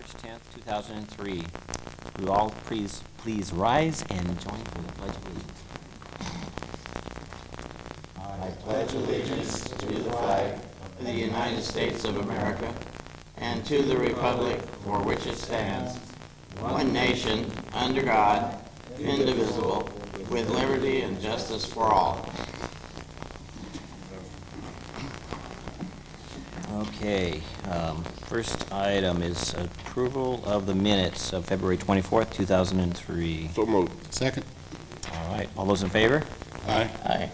March 10th, 2003. Will you all please rise and join for the Pledge of Allegiance. I pledge allegiance to the flag of the United States of America and to the republic for which it stands, one nation, under God, indivisible, with liberty and justice for all. Okay, first item is approval of the minutes of February 24th, 2003. So moved. Second. All right, all those in favor? Aye. Aye.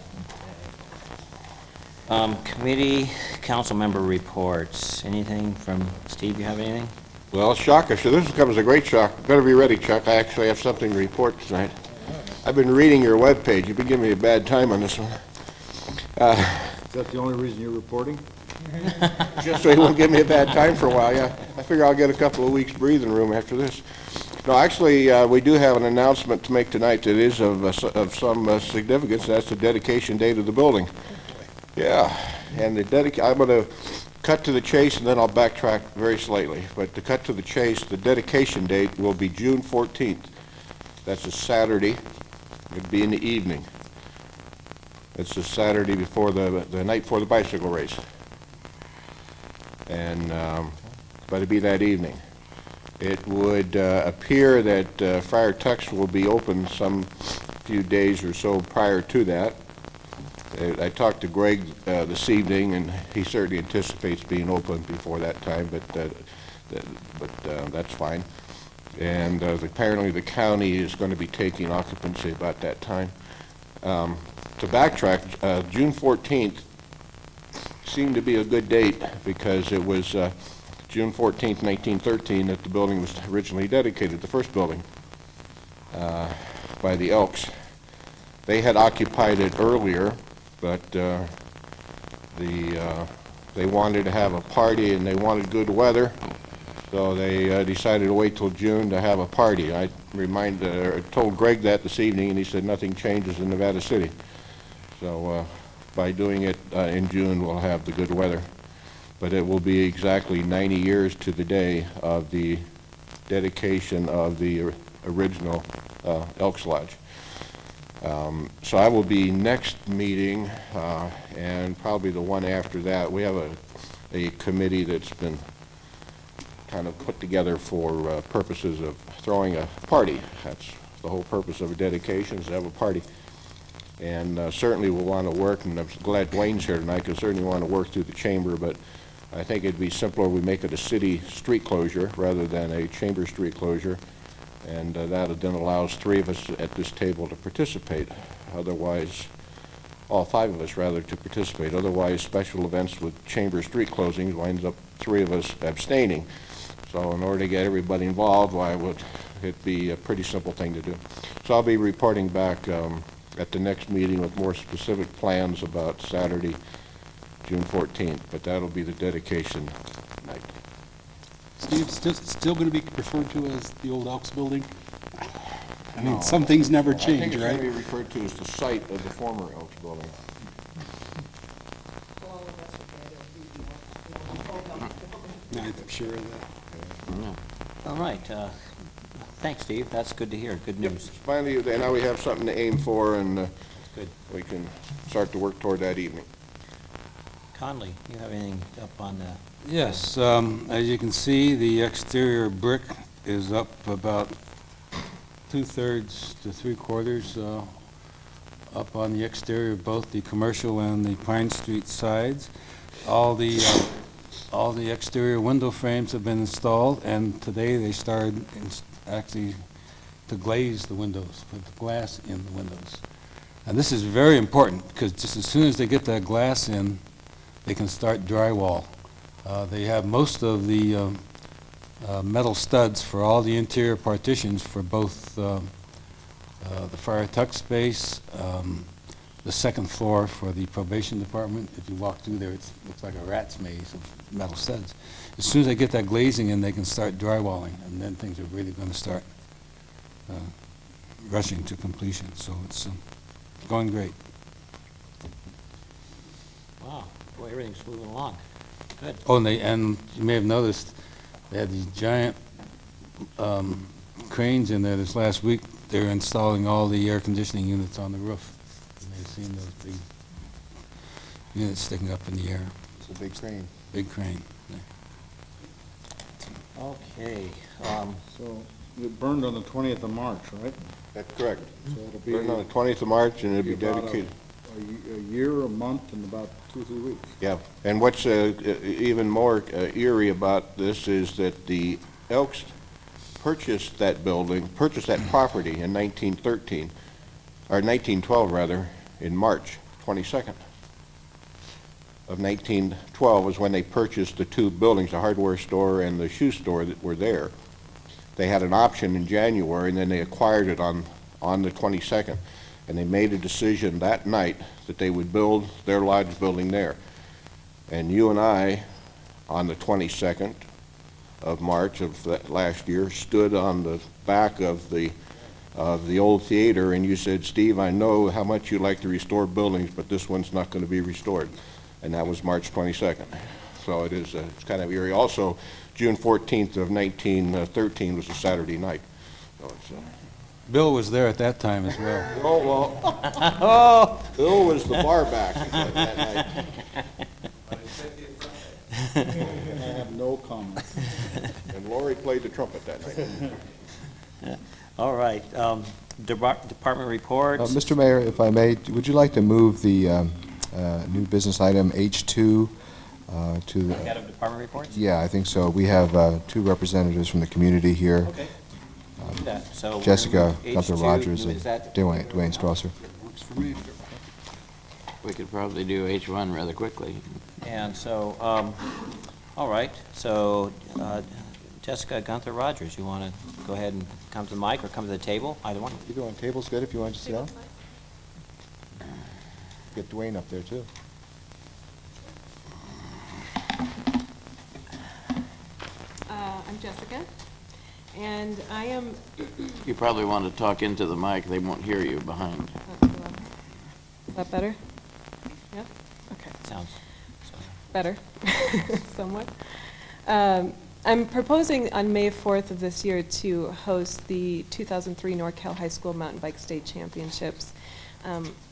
Committee, council member reports. Anything from Steve? You have anything? Well, shocker. So this comes as a great shock. Better be ready, Chuck. I actually have something to report tonight. I've been reading your webpage. You've been giving me a bad time on this one. Is that the only reason you're reporting? Just so you won't give me a bad time for a while, yeah. I figure I'll get a couple of weeks breathing room after this. No, actually, we do have an announcement to make tonight that is of some significance. That's the dedication date of the building. Yeah, and I'm going to cut to the chase, and then I'll backtrack very slightly. But to cut to the chase, the dedication date will be June 14th. That's a Saturday. It'd be in the evening. It's the Saturday before the night before the bicycle race. And but it'd be that evening. It would appear that Friar Tuck's will be open some few days or so prior to that. I talked to Greg this evening, and he certainly anticipates being open before that time, but that's fine. And apparently the county is going to be taking occupancy about that time. To backtrack, June 14th seemed to be a good date because it was June 14th, 1913 that the building was originally dedicated, the first building, by the Elks. They had occupied it earlier, but they wanted to have a party and they wanted good weather, so they decided to wait till June to have a party. I told Greg that this evening, and he said nothing changes in Nevada City. So by doing it in June, we'll have the good weather. But it will be exactly 90 years to the day of the dedication of the original Elks Lodge. So I will be next meeting, and probably the one after that. We have a committee that's been kind of put together for purposes of throwing a party. That's the whole purpose of a dedication, is to have a party. And certainly we'll want to work, and I'm glad Dwayne's here tonight, because certainly want to work through the chamber, but I think it'd be simpler if we make it a city street closure rather than a chamber street closure. And that then allows 3 of us at this table to participate. Otherwise, all 5 of us rather to participate. Otherwise, special events with chamber street closings winds up 3 of us abstaining. So in order to get everybody involved, why would it be a pretty simple thing to do? So I'll be reporting back at the next meeting with more specific plans about Saturday, June 14th. But that'll be the dedication night. Steve, still going to be referred to as the old Elks building? I mean, some things never change, I think it's right? going to be referred to as the site of the former Elks building. I'm sure of that. All right. Thanks, Steve. That's good to hear. Good news. Finally, now we have something to aim for, and Good. we can start to work toward that evening. Conley, you have anything up on the... Yes, as you can see, the exterior brick is up about 2/3 to 3/4 up on the exterior of both the commercial and the Pine Street sides. All the exterior window frames have been installed, and today they started actually to glaze the windows, put the glass in the windows. And this is very important, because just as soon as they get that glass in, they can start drywall. They have most of the metal studs for all the interior partitions for both the Friar Tuck space, the second floor for the probation department. If you walk through there, it looks like a rat's maze of metal studs. As soon as they get that glazing in, they can start drywalling, and then things are really going to start rushing to completion. So it's going great. Wow. Boy, everything's moving along. Good. Oh, and you may have noticed they had these giant cranes in there this last week. They're installing all the air conditioning units on the roof. And they've seen those big units sticking up in the air. It's a big crane. Big crane. Okay, So it burned on the 20th of March, right? That's correct. So it'll be Burned on the 20th of March, and it'll be about dedicated. a year, a month, and about 2-3 weeks. Yeah, and what's even more eerie about this is that the Elks purchased that property in 1913, or 1912 rather, in March 22nd of 1912 was when they purchased the two buildings, the hardware store and the shoe store that were there. They had an option in January, and then they acquired it on the 22nd. And they made a decision that night that they would build their lodge building there. And you and I, on the 22nd of March of that last year, stood on the back of the old theater, and you said, "Steve, I know how much you like to restore buildings, but this one's not going to be restored." And that was March 22nd. So it is, it's kind of eerie. Also, June 14th of 1913 was a Saturday night. So it's, Bill was there at that time as well. oh, well, Bill was the bar back that night. I have no comments. And Lori played the trumpet that night. all right. Department reports. Mr. Mayor, if I may, would you like to move the new business item H2 to the... Out of department reports? Yeah, I think so. We have two representatives from the community here, Okay. Do that. So we're gonna Jessica move Gunther H2. Rogers and Is that- Dwayne Strasser. Works for me. We could probably do H1 rather quickly. And so, all right, so Jessica Gunther Rogers, you want to go ahead and come to the mic or come to the table? Either one. Either on table's good if you want to sit down. Get Dwayne up there, too. I'm Jessica, and I am... You probably want to talk into the mic, they won't hear you behind. Is that better? Yeah? Okay. Sounds. Better, somewhat. I'm proposing on May 4th of this year to host the 2003 NorCal High School Mountain Bike State Championships.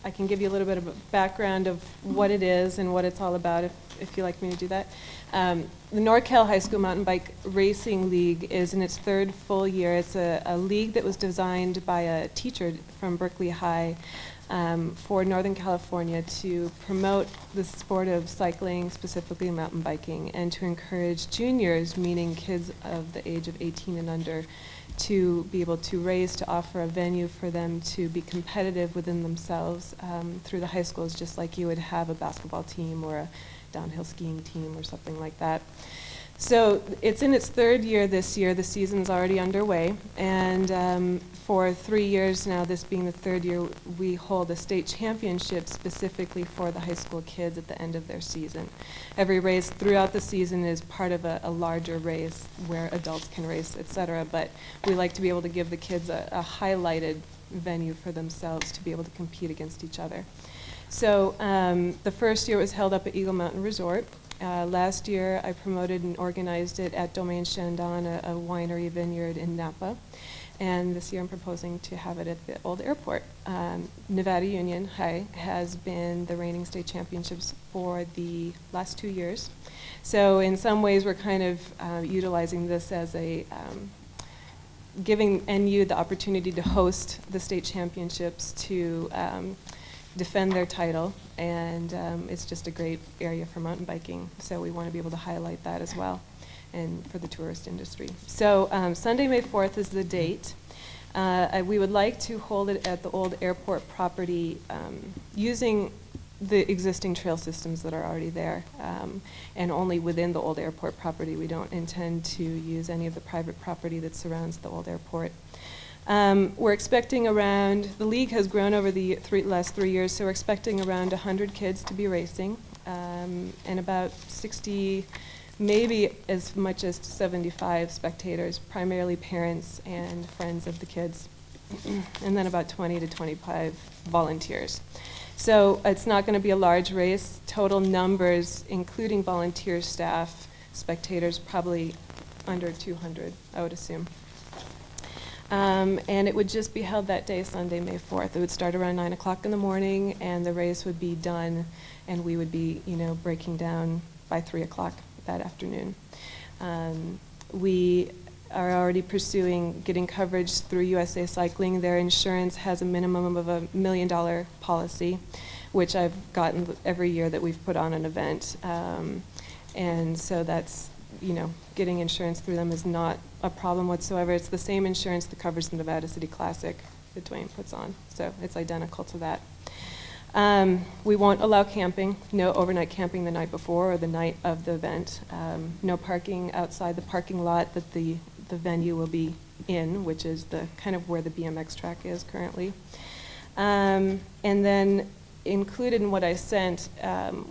I can give you a little bit of a background of what it is and what it's all about, if you'd like me to do that. The NorCal High School Mountain Bike Racing League is in its third full year. It's a league that was designed by a teacher from Berkeley High for Northern California to promote the sport of cycling, specifically mountain biking, and to encourage juniors, meaning kids of the age of 18 and under, to be able to race, to offer a venue for them to be competitive within themselves through the high schools, just like you would have a basketball team or a downhill skiing team or something like that. So it's in its third year this year. The season's already underway, and for 3 years now, this being the third year, we hold a state championship specifically for the high school kids at the end of their season. Every race throughout the season is part of a larger race where adults can race, etc. But we like to be able to give the kids a highlighted venue for themselves to be able to compete against each other. So the first year was held up at Eagle Mountain Resort. Last year, I promoted and organized it at Domaine Chandon, a winery vineyard in Napa. And this year, I'm proposing to have it at the old airport. Nevada Union High has been the reigning state championships for the last 2 years. So in some ways, we're kind of utilizing this as a giving NU the opportunity to host the state championships, to defend their title, and it's just a great area for mountain biking, so we want to be able to highlight that as well, and for the tourist industry. So Sunday, May 4th is the date. We would like to hold it at the old airport property using the existing trail systems that are already there, and only within the old airport property. We don't intend to use any of the private property that surrounds the old airport. We're expecting around, the league has grown over the last 3 years, so we're expecting around 100 kids to be racing, and about 60, maybe as much as 75 spectators, primarily parents and friends of the kids, and then about 20 to 25 volunteers. So it's not going to be a large race. Total numbers, including volunteer staff, spectators, probably under 200, I would assume. And it would just be held that day, Sunday, May 4th. It would start around 9 o'clock in the morning, and the race would be done, and we would be, breaking down by 3 o'clock that afternoon. We are already pursuing getting coverage through USA Cycling. Their insurance has a minimum of $1 million policy, which I've gotten every year that we've put on an event. And so that's, getting insurance through them is not a problem whatsoever. It's the same insurance that covers the Nevada City Classic that Dwayne puts on, so it's identical to that. We won't allow camping, no overnight camping the night before or the night of the event. No parking outside the parking lot that the venue will be in, which is the kind of where the BMX track is currently. And then included in what I sent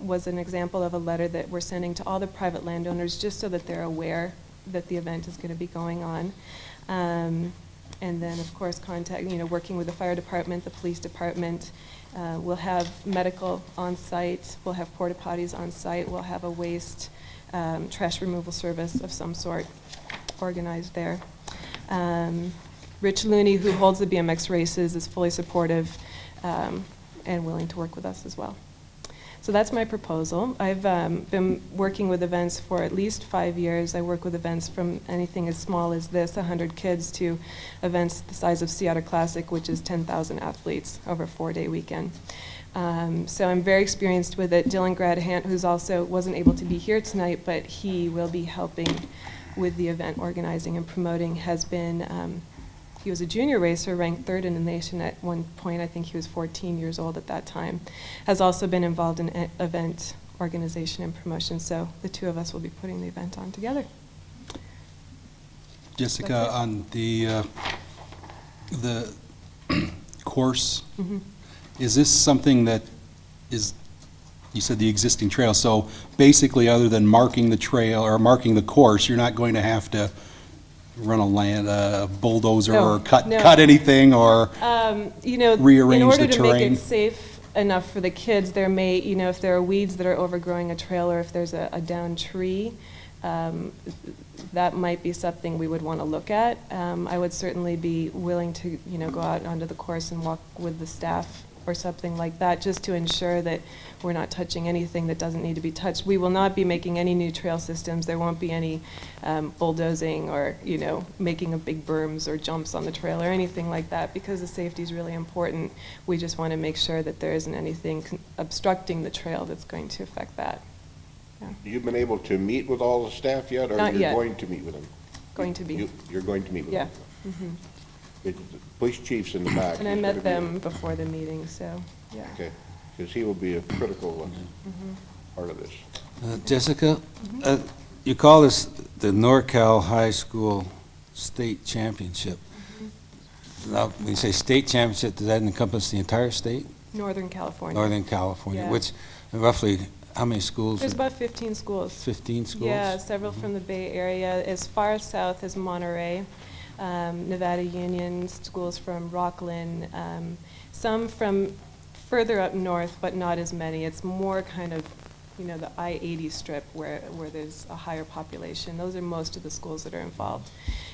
was an example of a letter that we're sending to all the private landowners just so that they're aware that the event is going to be going on. And then, of course, working with the fire department, the police department. We'll have medical on site. We'll have porta potties on site. We'll have a waste trash removal service of some sort organized there. Rich Looney, who holds the BMX races, is fully supportive and willing to work with us as well. So that's my proposal. I've been working with events for at least 5 years. I work with events from anything as small as this, 100 kids, to events the size of Sea Otter Classic, which is 10,000 athletes over a 4-day weekend. So I'm very experienced with it. Dylan Gradhant, who's also wasn't able to be here tonight, but he will be helping with the event organizing and promoting, has been, he was a junior racer, ranked 3rd in the nation at one point. I think he was 14 years old at that time. Has also been involved in event organization and promotion, so the two of us will be putting the event on together. Jessica, on the course, is this something that is, you said the existing trail, so basically other than marking the trail or marking the course, you're not going to have to run a bulldozer or cut anything or rearrange in order the to make terrain? it safe enough for the kids, there may, if there are weeds that are overgrowing a trail or if there's a downed tree, that might be something we would want to look at. I would certainly be willing to, go out onto the course and walk with the staff or something like that, just to ensure that we're not touching anything that doesn't need to be touched. We will not be making any new trail systems. There won't be any bulldozing or, making of big berms or jumps on the trail or anything like that, because the safety is really important. We just want to make sure that there isn't anything obstructing the trail that's going to affect that. Yeah. You've been able to meet with all the staff yet, or Not you're yet. going to meet with them? Going to be. You're going to meet with Yeah. them? The police chief's in the back. And I He's met gonna them before the meeting, so, yeah. Okay, because he will be a critical part of this. Jessica, you call this the NorCal High School State Championship. Now, when you say state championship, does that encompass the entire state? Northern California. Northern California, Yeah. which roughly, how many schools? There's about 15 schools. 15 schools? Yeah, several from the Bay Area, as far south as Monterey, Nevada Union, schools from Rockland, some from further up north, but not as many. It's more kind of, the I-80 strip where there's a higher population. Those are most of the schools that are involved.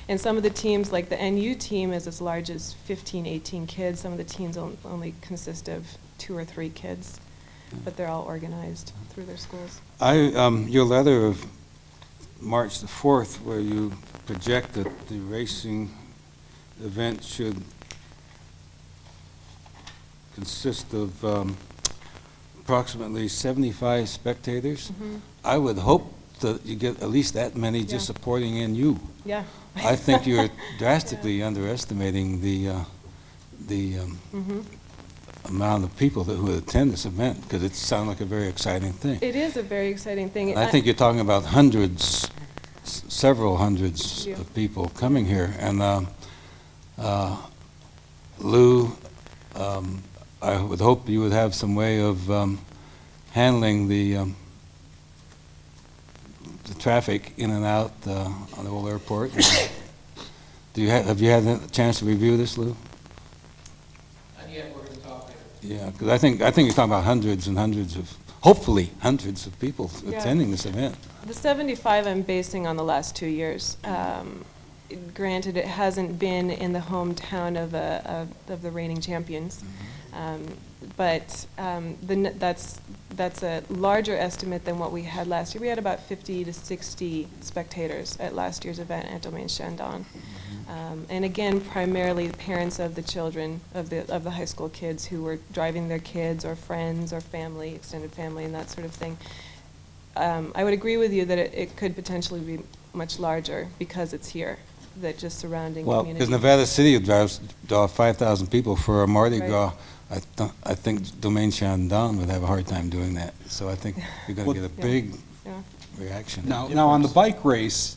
And some of the teams, like the NU team, is as large as 15, 18 kids. Some of the teams only consist of 2 or 3 kids, but they're all organized through their schools. Your letter of March the 4th, where you project that the racing event should consist of approximately 75 spectators. I would hope that you get at least that many just Yeah. supporting NU. Yeah. I think you're drastically underestimating the amount of people who would attend this event, because it sounds like a very exciting thing. It is a very exciting thing. And I think you're talking about hundreds, several hundreds Yeah. of people coming here. And Lou, I would hope you would have some way of handling the traffic in and out on the old airport. Have you had a chance to review this, Lou? Yeah, because I think you're talking about hundreds and hundreds of, hopefully hundreds of people Yeah. attending this event. The 75 I'm basing on the last 2 years. granted, it hasn't been in the hometown of the reigning champions. But that's a larger estimate than what we had last year. We had about 50 to 60 spectators at last year's event at Domaine Shandong. And again, primarily parents of the children, of the high school kids who were driving their kids or friends or family, extended family and that sort of thing. I would agree with you that it could potentially be much larger because it's here, that just surrounding Well, community. Because Nevada City drives 5,000 people for a Mardi Right. Gras. I think Domaine Shandong would have a hard time doing that. So I think you're going to get a Yeah. big Yeah. reaction. Now, on the bike race,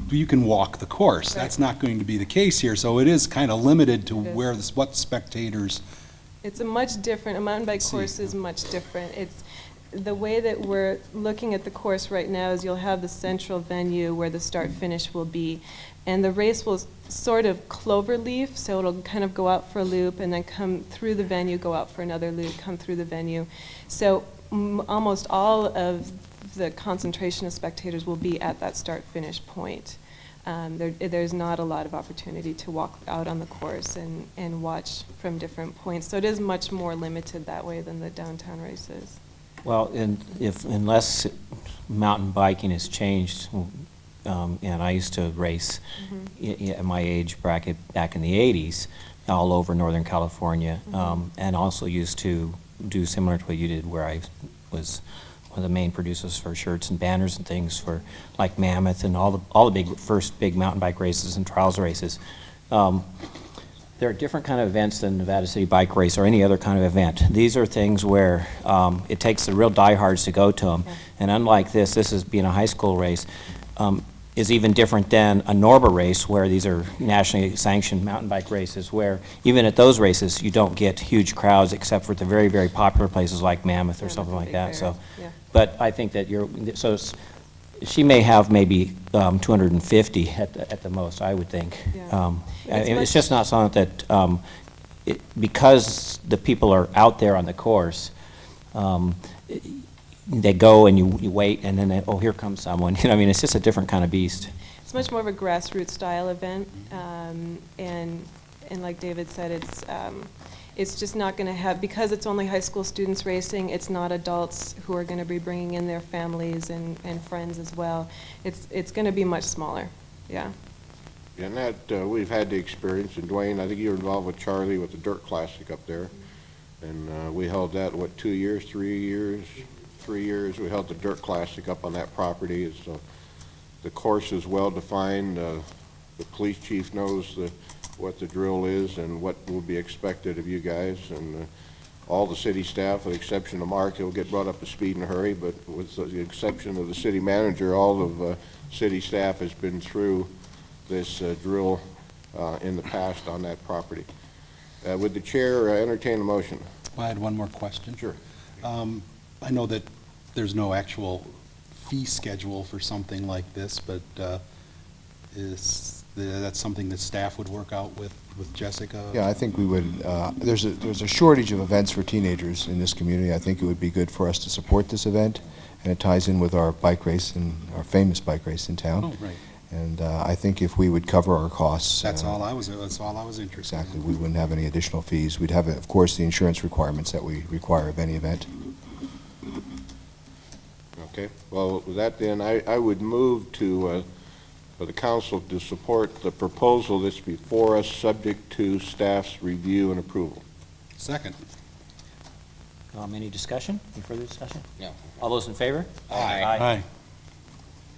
you can walk the course. Right. That's not going to be the case here, so it is kind of limited to It is. where, what spectators. It's a mountain bike See. course is much different. It's, the way that we're looking at the course right now is you'll have the central venue where the start-finish will be, and the race will sort of cloverleaf, so it'll kind of go out for a loop and then come through the venue, go out for another loop, come through the venue. So almost all of the concentration of spectators will be at that start-finish point. There's not a lot of opportunity to walk out on the course and watch from different points. So it is much more limited that way than the downtown races. Well, unless mountain biking has changed, and I used to race at my age bracket back in the 80s all over Northern California, and also used to do similar to what you did, where I was one of the main producers for shirts and banners and things for like Mammoth and all the first big mountain bike races and trials races. There are different kind of events than Nevada City Bike Race or any other kind of event. These are things where it takes the real diehards to go to them. Yeah. And unlike this is being a high school race, is even different than a NORBA race, where these are nationally sanctioned mountain bike races, where even at those races you don't get huge crowds except for the very, very popular places like Mammoth or Mammoth something and like Big that. So, Bear, yeah. but I think that she may have maybe 250 at the most, I would think. Yeah. It's just not something that, because the people are out there on the course, they go and you wait, and then oh, here comes someone. You know, I mean, it's just a different kind of beast. It's much more of a grassroots style event, and like David said, it's just not going to have, because it's only high school students racing, it's not adults who are going to be bringing in their families and friends as well. It's going to be much smaller, yeah. And that, we've had the experience, and Dwayne, I think you were involved with Charlie with the Dirt Classic up there. And we held that, 2 years, 3 years? 3 years, we held the Dirt Classic up on that property. So the course is well-defined. The police chief knows what the drill is and what will be expected of you guys. And all the city staff, with the exception of Mark, he'll get brought up to speed in a hurry, but with the exception of the city manager, all of city staff has been through this drill in the past on that property. Would the chair entertain a motion? I had one more question. Sure. I know that there's no actual fee schedule for something like this, but that's something that staff would work out with Jessica? Yeah, I think we would, there's a shortage of events for teenagers in this community. I think it would be good for us to support this event, and it ties in with our bike race, and our famous bike race in town. Oh, right. And I think if we would cover our costs. That's all I was interested in. Exactly, we wouldn't have any additional fees. We'd have, of course, the insurance requirements that we require of any event. Okay, well, with that then, I would move for the council to support the proposal that's before us, subject to staff's review and approval. Second. Any discussion? Any further discussion? No. All those in favor? Aye. Aye.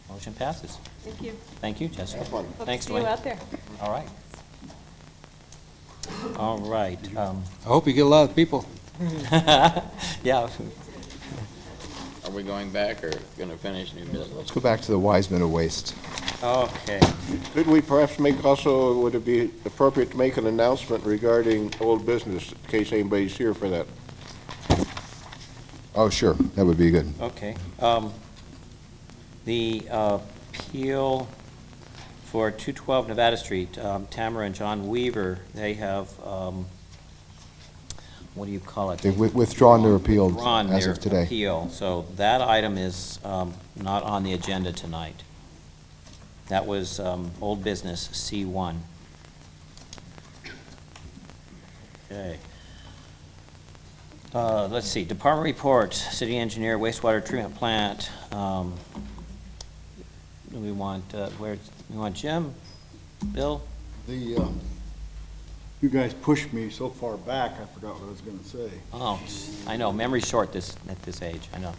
Motion passes. Thank you. Thank you, Jessica. Have fun. Hope Thanks, to see you Dwayne. out there. All right. All right. I hope you get a lot of people. Yeah. Are we going back or going to finish new business? Let's go back to the Wiseman of Waste. Okay. Could we perhaps make also, would it be appropriate to make an announcement regarding old business, in case anybody's here for that? Oh, sure, that would be good. Okay. The appeal for 212 Nevada Street, Tamara and John Weaver, they have, what do you call it? They've withdrawn their appeal Withdrawn as their of today. appeal. So that item is not on the agenda tonight. That was old business, C1. Okay. Let's see, department reports, city engineer, wastewater treatment plant. We want, we want Jim, Bill? You guys pushed me so far back, I forgot what I was gonna say. Oh, I know, memory's short at this age, I know.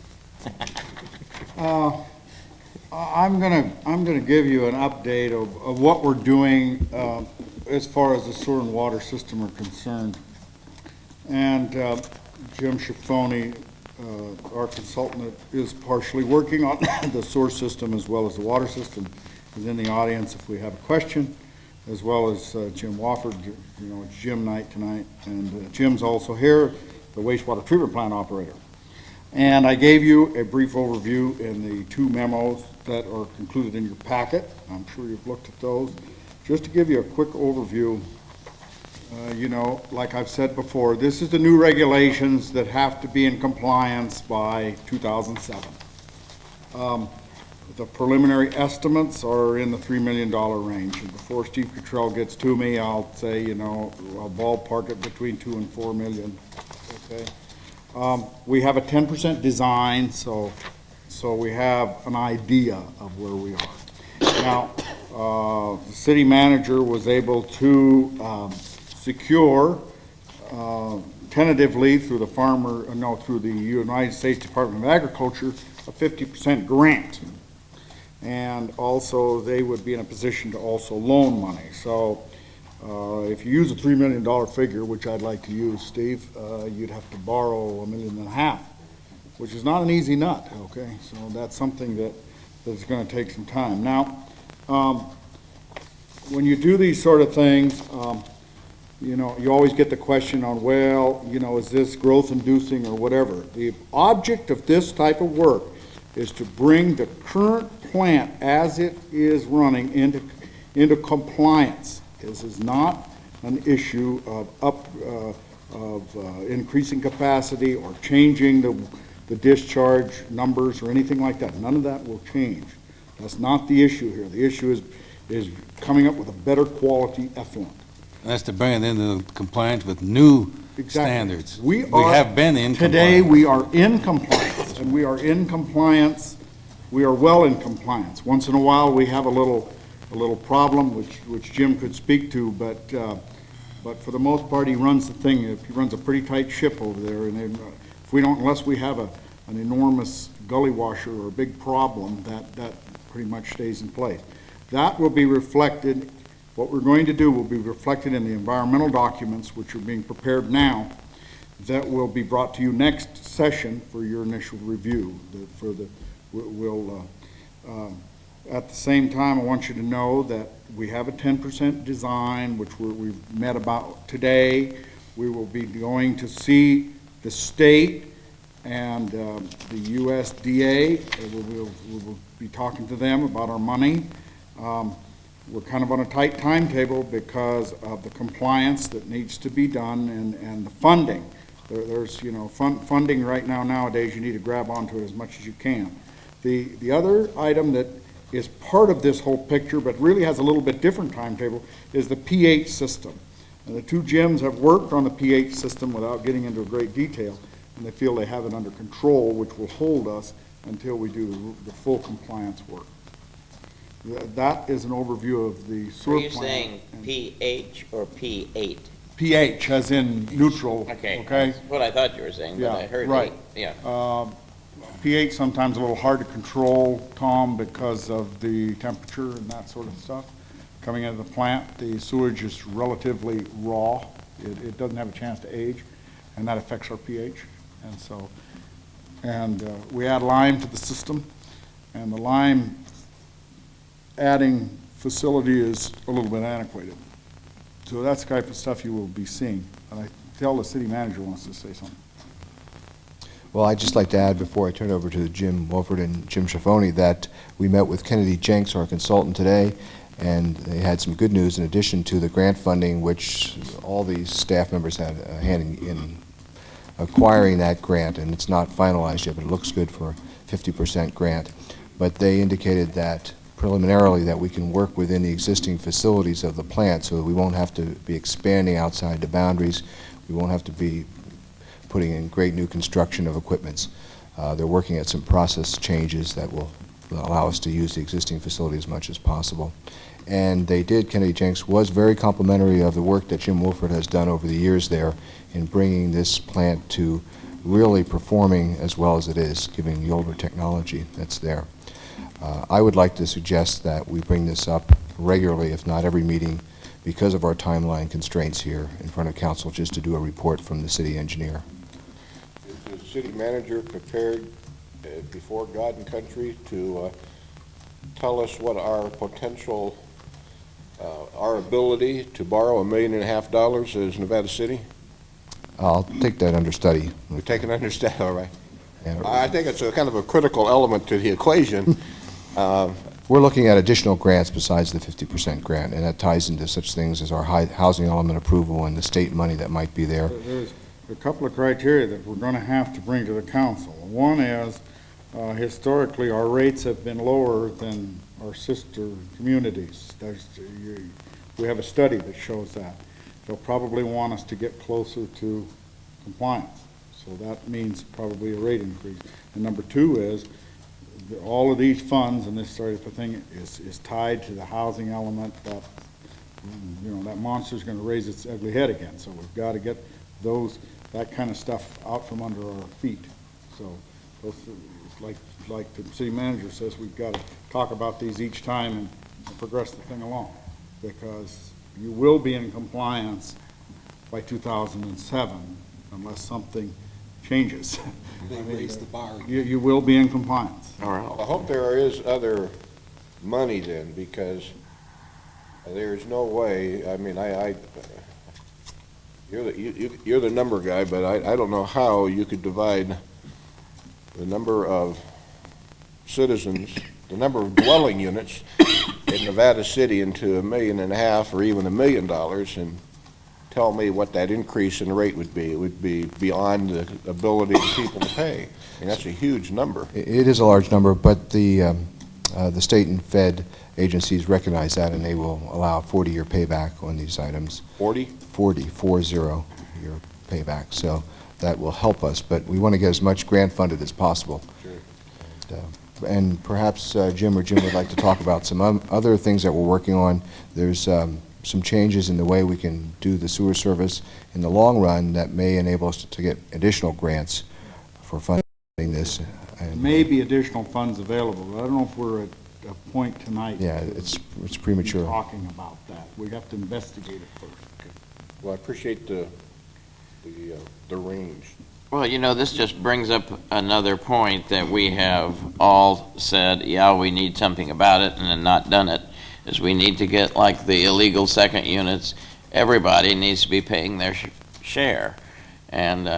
I'm gonna give you an update of what we're doing as far as the Soaring Water System are concerned. And Jim Schifoni, our consultant that is partially working on the sewer system as well as the water system, is in the audience if we have a question, as well as Jim Wofford. You know, it's Jim night tonight, and Jim's also here, the wastewater treatment plant operator. And I gave you a brief overview in the two memos that are included in your packet. I'm sure you've looked at those. Just to give you a quick overview, you know, like I've said before, this is the new regulations that have to be in compliance by 2007. The preliminary estimates are in the $3 million range. And before Steve Cottrell gets to me, I'll say, you know, I'll ballpark it between 2 and 4 million, okay? We have a 10% design, so we have an idea of where we are. Now, the city manager was able to secure tentatively through through the United States Department of Agriculture, a 50% grant. And also, they would be in a position to also loan money. So if you use a $3 million figure, which I'd like to use, Steve, you'd have to borrow $1.5 million, which is not an easy nut, okay? So that's something that's gonna take some time. Now, when you do these sort of things, you know, you always get the question on, well, you know, is this growth inducing or whatever? The object of this type of work is to bring the current plant as it is running into compliance. This is not an issue of increasing capacity or changing the discharge numbers or anything like that. None of that will change. That's not the issue here. The issue is coming up with a better quality effluent. That's to bring it into compliance with new standards. We have been in compliance. Today, we are in compliance, and we are in compliance. We are well in compliance. Once in a while, we have a little problem, which Jim could speak to, but for the most part, he runs the thing. He runs a pretty tight ship over there, and if we don't, unless we have an enormous gully washer or a big problem, that pretty much stays in place. That will be reflected. What we're going to do will be reflected in the environmental documents, which are being prepared now, that will be brought to you next session for your initial review. At the same time, I want you to know that we have a 10% design, which we've met about today. We will be going to see the state and the USDA. We will be talking to them about our money. We're kind of on a tight timetable because of the compliance that needs to be done and the funding. There's, you know, funding right now, nowadays, you need to grab onto it as much as you can. The other item that is part of this whole picture, but really has a little bit different timetable, is the pH system. And the two gyms have worked on the pH system without getting into great detail, and they feel they have it under control, which will hold us until we do the full compliance work. That is an overview of the sewer plant. Are you saying pH or P8? pH, as in neutral, okay? That's what I thought you were saying, but Yeah, I heard right. Yeah. pH sometimes a little hard to control, Tom, because of the temperature and that sort of stuff. Coming into the plant, the sewage is relatively raw. It doesn't have a chance to age, and that affects our pH. And so, we add lime to the system, and the lime adding facility is a little bit antiquated. So that's the type of stuff you will be seeing. And I tell the city manager wants to say something. Well, I'd just like to add, before I turn it over to Jim Wolford and Jim Schifoni, that we met with Kennedy Jenks, our consultant, today, and they had some good news in addition to the grant funding, which all these staff members had a hand in acquiring that grant, and it's not finalized yet, but it looks good for a 50% grant. But they indicated that preliminarily that we can work within the existing facilities of the plant so that we won't have to be expanding outside the boundaries. We won't have to be putting in great new construction of equipments. They're working at some process changes that will allow us to use the existing facility as much as possible. And they did, Kennedy Jenks was very complimentary of the work that Jim Wolford has done over the years there in bringing this plant to really performing as well as it is, given the older technology that's there. I would like to suggest that we bring this up regularly, if not every meeting, because of our timeline constraints here in front of council, just to do a report from the city engineer. Is the city manager prepared before God and country to tell us what our potential, our ability to borrow $1.5 million is Nevada City? I'll take that under study. We take it under study, all right. Yeah. I think it's a kind of a critical element to the equation. We're looking at additional grants besides the 50% grant, and that ties into such things as our housing element approval and the state money that might be there. There's a couple of criteria that we're going to have to bring to the council. One is, historically, our rates have been lower than our sister communities. We have a study that shows that. They'll probably want us to get closer to compliance. So that means probably a rate increase. And number two is, all of these funds and this sort of thing is tied to the housing element that, that monster's going to raise its ugly head again. So we've got to get that kind of stuff out from under our feet. So like the city manager says, we've got to talk about these each time and progress the thing along, because you will be in compliance by 2007 unless something changes. They raise the bar. You will be in compliance. All right. I hope there is other money then, because there's no way, I mean, you're the number guy, but I don't know how you could divide the number of citizens, the number of dwelling units in Nevada City into $1.5 million or even $1 million, and tell me what that increase in rate would be. It would be beyond the ability of people to pay. I mean, that's a huge number. It is a large number, but the state and fed agencies recognize that, and they will allow a 40-year payback on these items. 40? 40-year payback. So that will help us, but we want to get as much grant funded as possible. Sure. And perhaps Jim would like to talk about some other things that we're working on. There's some changes in the way we can do the sewer service in the long run that may enable us to get additional grants for funding this. And Maybe additional funds available, but I don't know if we're at a point tonight. yeah, it's premature. Talking about that. We have to investigate it first. Well, I appreciate the range. Well, this just brings up another point that we have all said, yeah, we need something about it, and then not done it, is we need to get, like, the illegal second units. Everybody needs to be paying their share. And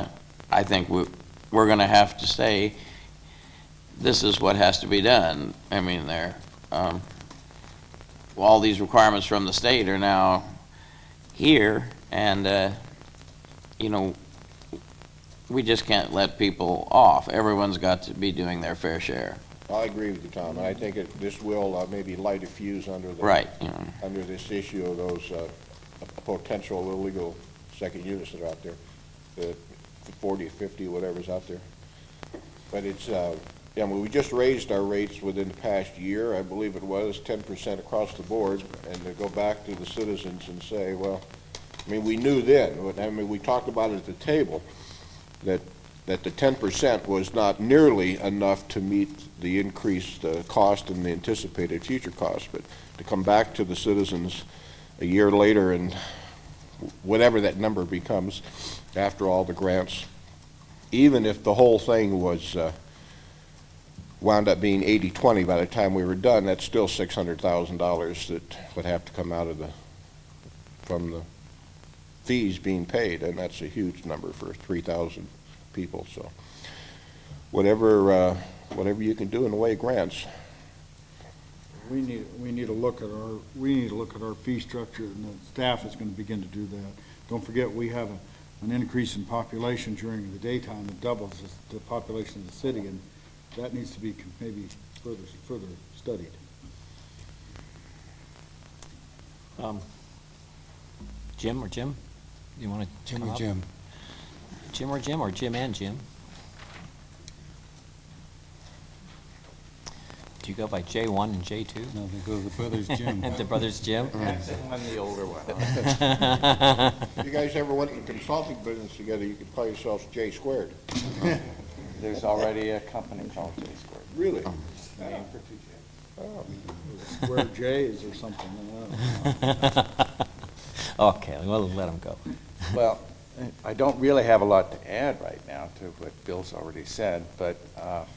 I think we're going to have to say, this is what has to be done. I mean, all these requirements from the state are now here, and, we just can't let people off. Everyone's got to be doing their fair share. I agree with you, Tom, and I think this will maybe light a fuse under Right. under this issue of those potential illegal second units that are out there, the 40, 50, whatever's out there. But it's, we just raised our rates within the past year. I believe it was 10% across the board, and to go back to the citizens and say, well, I mean, we knew then, I mean, we talked about it at the table, that the 10% was not nearly enough to meet the increased cost and the anticipated future cost. But to come back to the citizens a year later and whatever that number becomes after all the grants, even if the whole thing was wound up being 80-20 by the time we were done, that's still $600,000 that would have to come out of from the fees being paid, and that's a huge number for 3,000 people. So whatever you can do in the way of grants. We need to look at our fee structure, and the staff is going to begin to do that. Don't forget, we have an increase in population during the daytime that doubles the population of the city, and that needs to be maybe further studied. Jim or Jim? You want to Jim come or up? Jim? Jim or Jim, or Jim and Jim? Do you go by J1 and J2? No, they go to the brothers Jim. The brothers Jim? I'm the older one. If you guys ever went in the consulting business together, you could call yourselves J squared. There's already a company called J Squared. Really? Named for two J's. Square J's or something. I don't know. Okay, well, let him go. Well, I don't really have a lot to add right now to what Bill's already said, but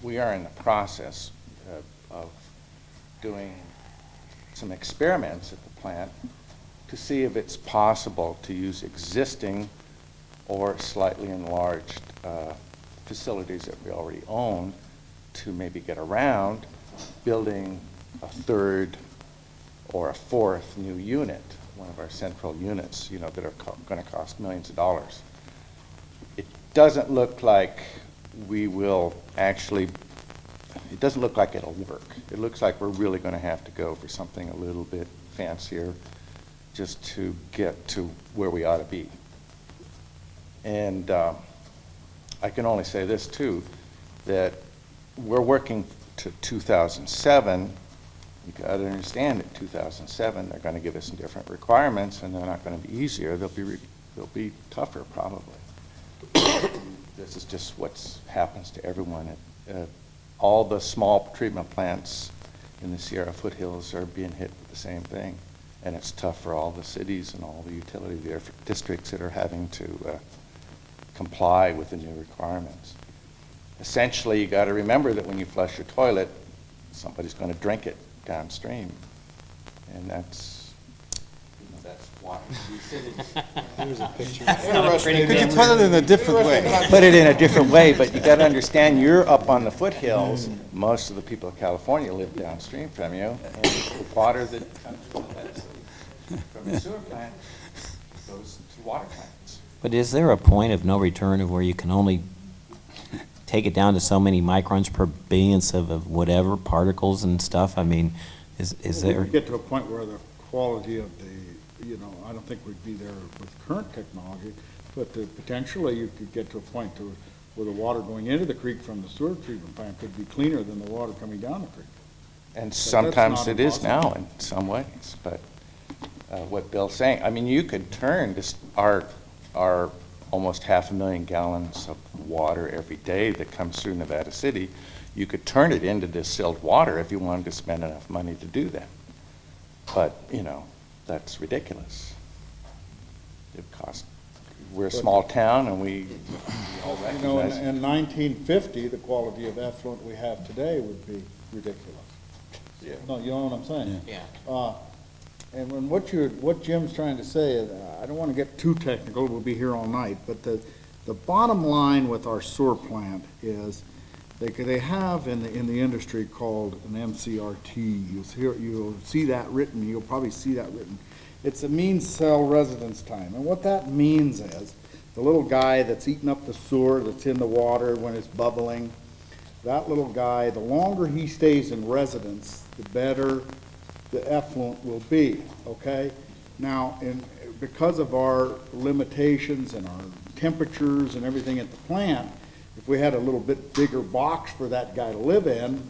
we are in the process of doing some experiments at the plant to see if it's possible to use existing or slightly enlarged facilities that we already own to maybe get around building a third or a fourth new unit, one of our central units, you know, that are going to cost millions of dollars. It doesn't look like we will actually, it doesn't look like it'll work. It looks like we're really going to have to go for something a little bit fancier just to get to where we ought to be. And I can only say this too, that we're working to 2007. You got to understand that 2007, they're going to give us some different requirements, and they're not going to be easier. They'll be tougher, probably. This is just what happens to everyone. All the small treatment plants in the Sierra foothills are being hit with the same thing, and it's tough for all the cities and all the utility districts that are having to comply with the new requirements. Essentially, you got to remember that when you flush your toilet, somebody's going to drink it downstream, and that's why. Here's a picture. Could you put it in a different way? Put it in a different way, but you got to understand, you're up on the foothills. Most of the people of California live downstream from you, and the water that comes from the sewer plant goes to water plants. But is there a point of no return of where you can only take it down to so many microns per billionth of whatever, particles and stuff? I mean, is there? We get to a point where the quality of the, you know, I don't think we'd be there with current technology, but potentially you could get to a point where the water going into the creek from the sewer treatment plant could be cleaner than the water coming down the creek. And that's sometimes not it is now impossible. in some ways, but what Bill's saying, I mean, you could turn this, our almost 500,000 gallons of water every day that comes through Nevada City, you could turn it into distilled water if you wanted to spend enough money to do that. But, you know, that's ridiculous. It costs, we're a small town and we all You know, recognize in 1950, the quality of effluent we have today would be ridiculous. Yeah. No, you know what I'm saying? Yeah. And when what Jim's trying to say is, I don't want to get too technical, we'll be here all night, but the bottom line with our sewer plant is they have in the industry called an MCRT. You'll see that written, you'll probably see that written. It's a mean cell residence time. And what that means is the little guy that's eating up the sewer that's in the water when it's bubbling, that little guy, the longer he stays in residence, the better the effluent will be, okay? Now, because of our limitations and our temperatures and everything at the plant, if we had a little bit bigger box for that guy to live in,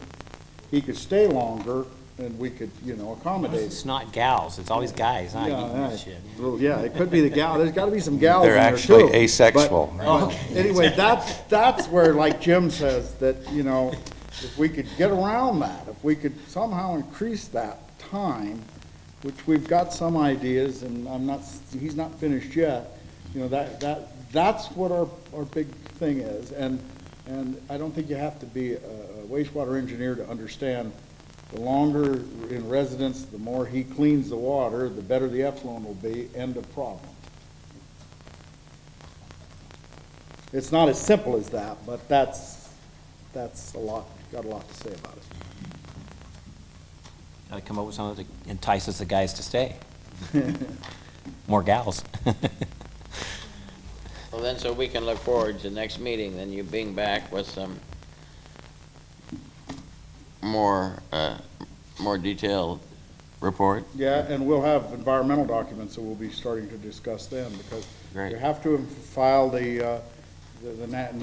he could stay longer and we could, you know, accommodate. It's not gals, it's always guys, huh? Yeah, Eating that right. shit. Well, yeah, it could be the gal, there's gotta be some gals in they're there actually too. asexual. But anyway, that's where, like Jim says, that, you know, if we could get around that, if we could somehow increase that time, which we've got some ideas, and he's not finished yet, you know, that's what our big thing is. And I don't think you have to be a wastewater engineer to understand the longer in residence, the more he cleans the water, the better the effluent will be, end of problem. It's not as simple as that, but that's a lot, got a lot to say about it. Gotta come up with something that entices the guys to stay. More gals. Well, then, so we can look forward to the next meeting, then you being back with some more detailed report? Yeah, and we'll have environmental documents that we'll be starting to discuss then, because Great. you have to file the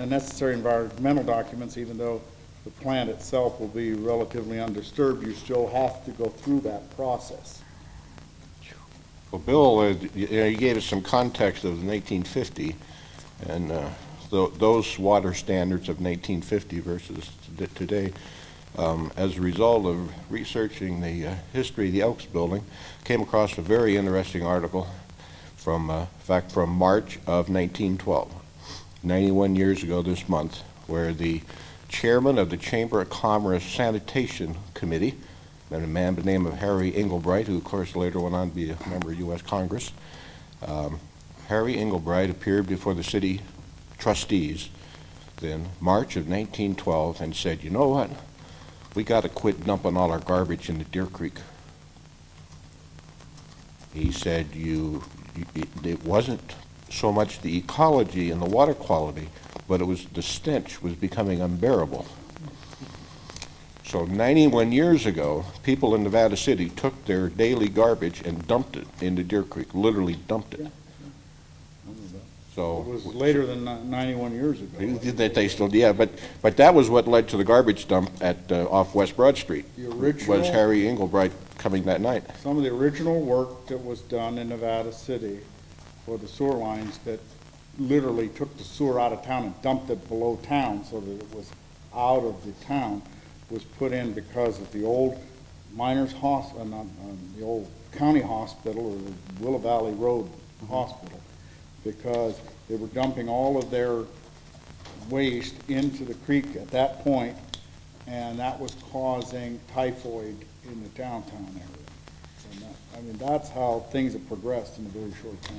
necessary environmental documents, even though the plant itself will be relatively undisturbed, you still have to go through that process. Well, Bill, you gave us some context of 1950, and those water standards of 1950 versus today. As a result of researching the history of the Elks Building, came across a very interesting article from, in fact, from March of 1912, 91 years ago this month, where the chairman of the Chamber of Commerce Sanitation Committee, a man by the name of Harry Englebright, who of course later went on to be a member of U.S. Congress. Harry Englebright appeared before the city trustees in March of 1912 and said, you know what, we got to quit dumping all our garbage into Deer Creek. He said it wasn't so much the ecology and the water quality, but it was the stench was becoming unbearable. So 91 years ago, people in Nevada City took their daily garbage and dumped it into Deer Creek, literally dumped it. So It was later than 91 years ago. that they still, yeah, but that was what led to the garbage dump at off West Broad Street. The original, was Harry Englebright coming that night. some of the original work that was done in Nevada City for the sewer lines that literally took the sewer out of town and dumped it below town so that it was out of the town, was put in because of the old miners' hospital, the old county hospital, or the Willow Valley Road Hospital, because they were dumping all of their waste into the creek at that point, and that was causing typhoid in the downtown area. And I mean, that's how things have progressed in a very short time.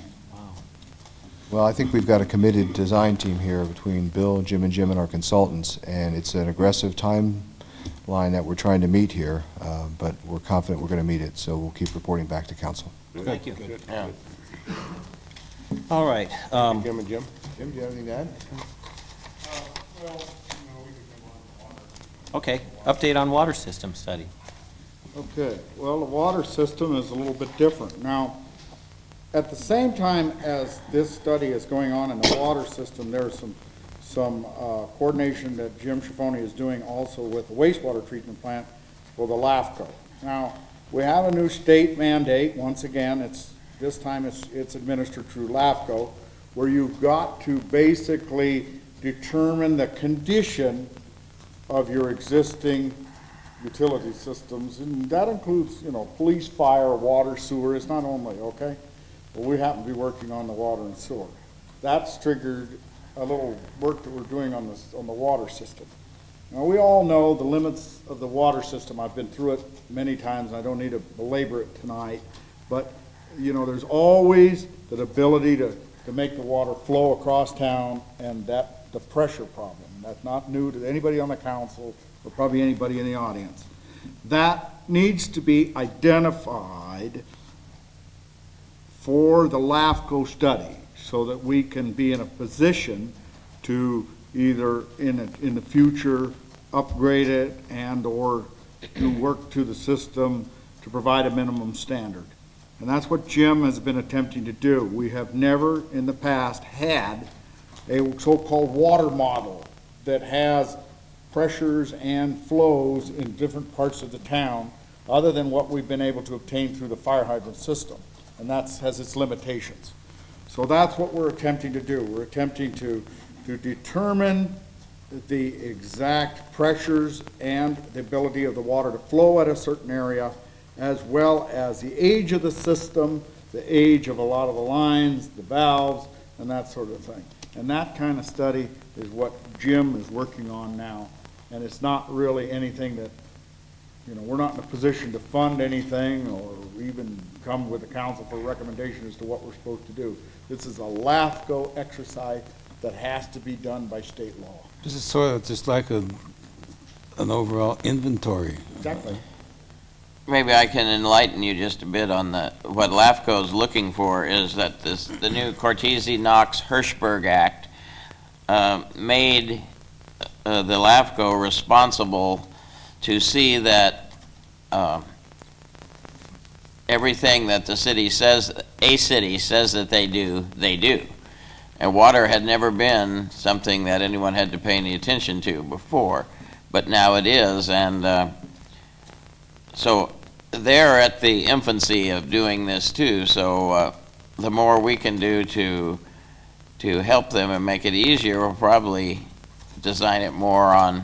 Well, I think we've got a committed design team here between Bill, Jim, and our consultants, and it's an aggressive timeline that we're trying to meet here, but we're confident we're going to meet it, so we'll keep reporting back to council. Thank you. Yeah. All right. Jim and Jim? Jim, do you have anything to add? Okay, update on water system study. Okay, well, the water system is a little bit different. Now, at the same time as this study is going on in the water system, there's some coordination that Jim Schifoni is doing also with the wastewater treatment plant for the LAFCO. Now, we have a new state mandate. Once again, this time it's administered through LAFCO, where you've got to basically determine the condition of your existing utility systems, and that includes, police, fire, water, sewer. It's not only, okay? Well, we happen to be working on the water and sewer. That's triggered a little work that we're doing on the water system. Now, we all know the limits of the water system. I've been through it many times, and I don't need to belabor it tonight, but there's always the ability to make the water flow across town, and the pressure problem. That's not new to anybody on the council or probably anybody in the audience. That needs to be identified for the LAFCO study so that we can be in a position to either in the future upgrade it and or to work to the system to provide a minimum standard. And that's what Jim has been attempting to do. We have never in the past had a so-called water model that has pressures and flows in different parts of the town other than what we've been able to obtain through the fire hydrant system. And that has its limitations. So that's what we're attempting to do. We're attempting to determine the exact pressures and the ability of the water to flow at a certain area, as well as the age of the system, the age of a lot of the lines, the valves, and that sort of thing. And that kind of study is what Jim is working on now. And it's not really anything that, we're not in a position to fund anything or even come with the council for a recommendation as to what we're supposed to do. This is a LAFCO exercise that has to be done by state law. This is sort of just like an overall inventory. Exactly. Maybe I can enlighten you just a bit on what LAFCO is looking for is that the new Cortese-Knox-Hirschberg Act made the LAFCO responsible to see that everything that the city says, a city says that they do, they do. And water had never been something that anyone had to pay any attention to before, but now it is, and so they're at the infancy of doing this too, so the more we can do to help them and make it easier, we'll probably design it more on,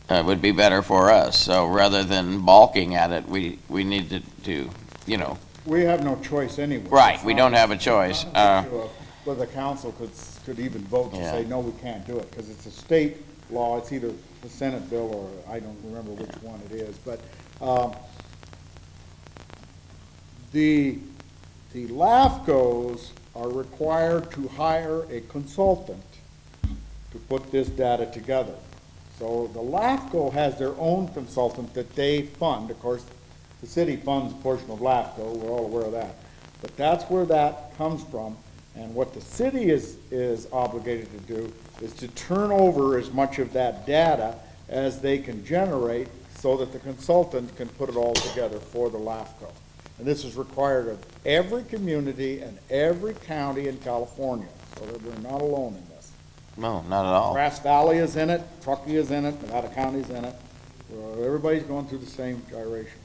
would be better for us. So rather than balking at it, we need to, you know. We have no choice anyway. Right, It's we not- don't have a it's not choice. an issue of whether the council could even vote to Yeah. say, no, we can't do it, because it's a state law. It's either the Senate bill or I don't remember which one it is, but the LAFCOs are required to hire a consultant to put this data together. So the LAFCO has their own consultant that they fund. Of course, the city funds a portion of LAFCO, we're all aware of that. But that's where that comes from, and what the city is obligated to do is to turn over as much of that data as they can generate so that the consultant can put it all together for the LAFCO. And this is required of every community and every county in California, so that we're not alone in this. No, not at all. Grass Valley is in it, Truckee is in it, Nevada County's in it. Everybody's going through the same gyration.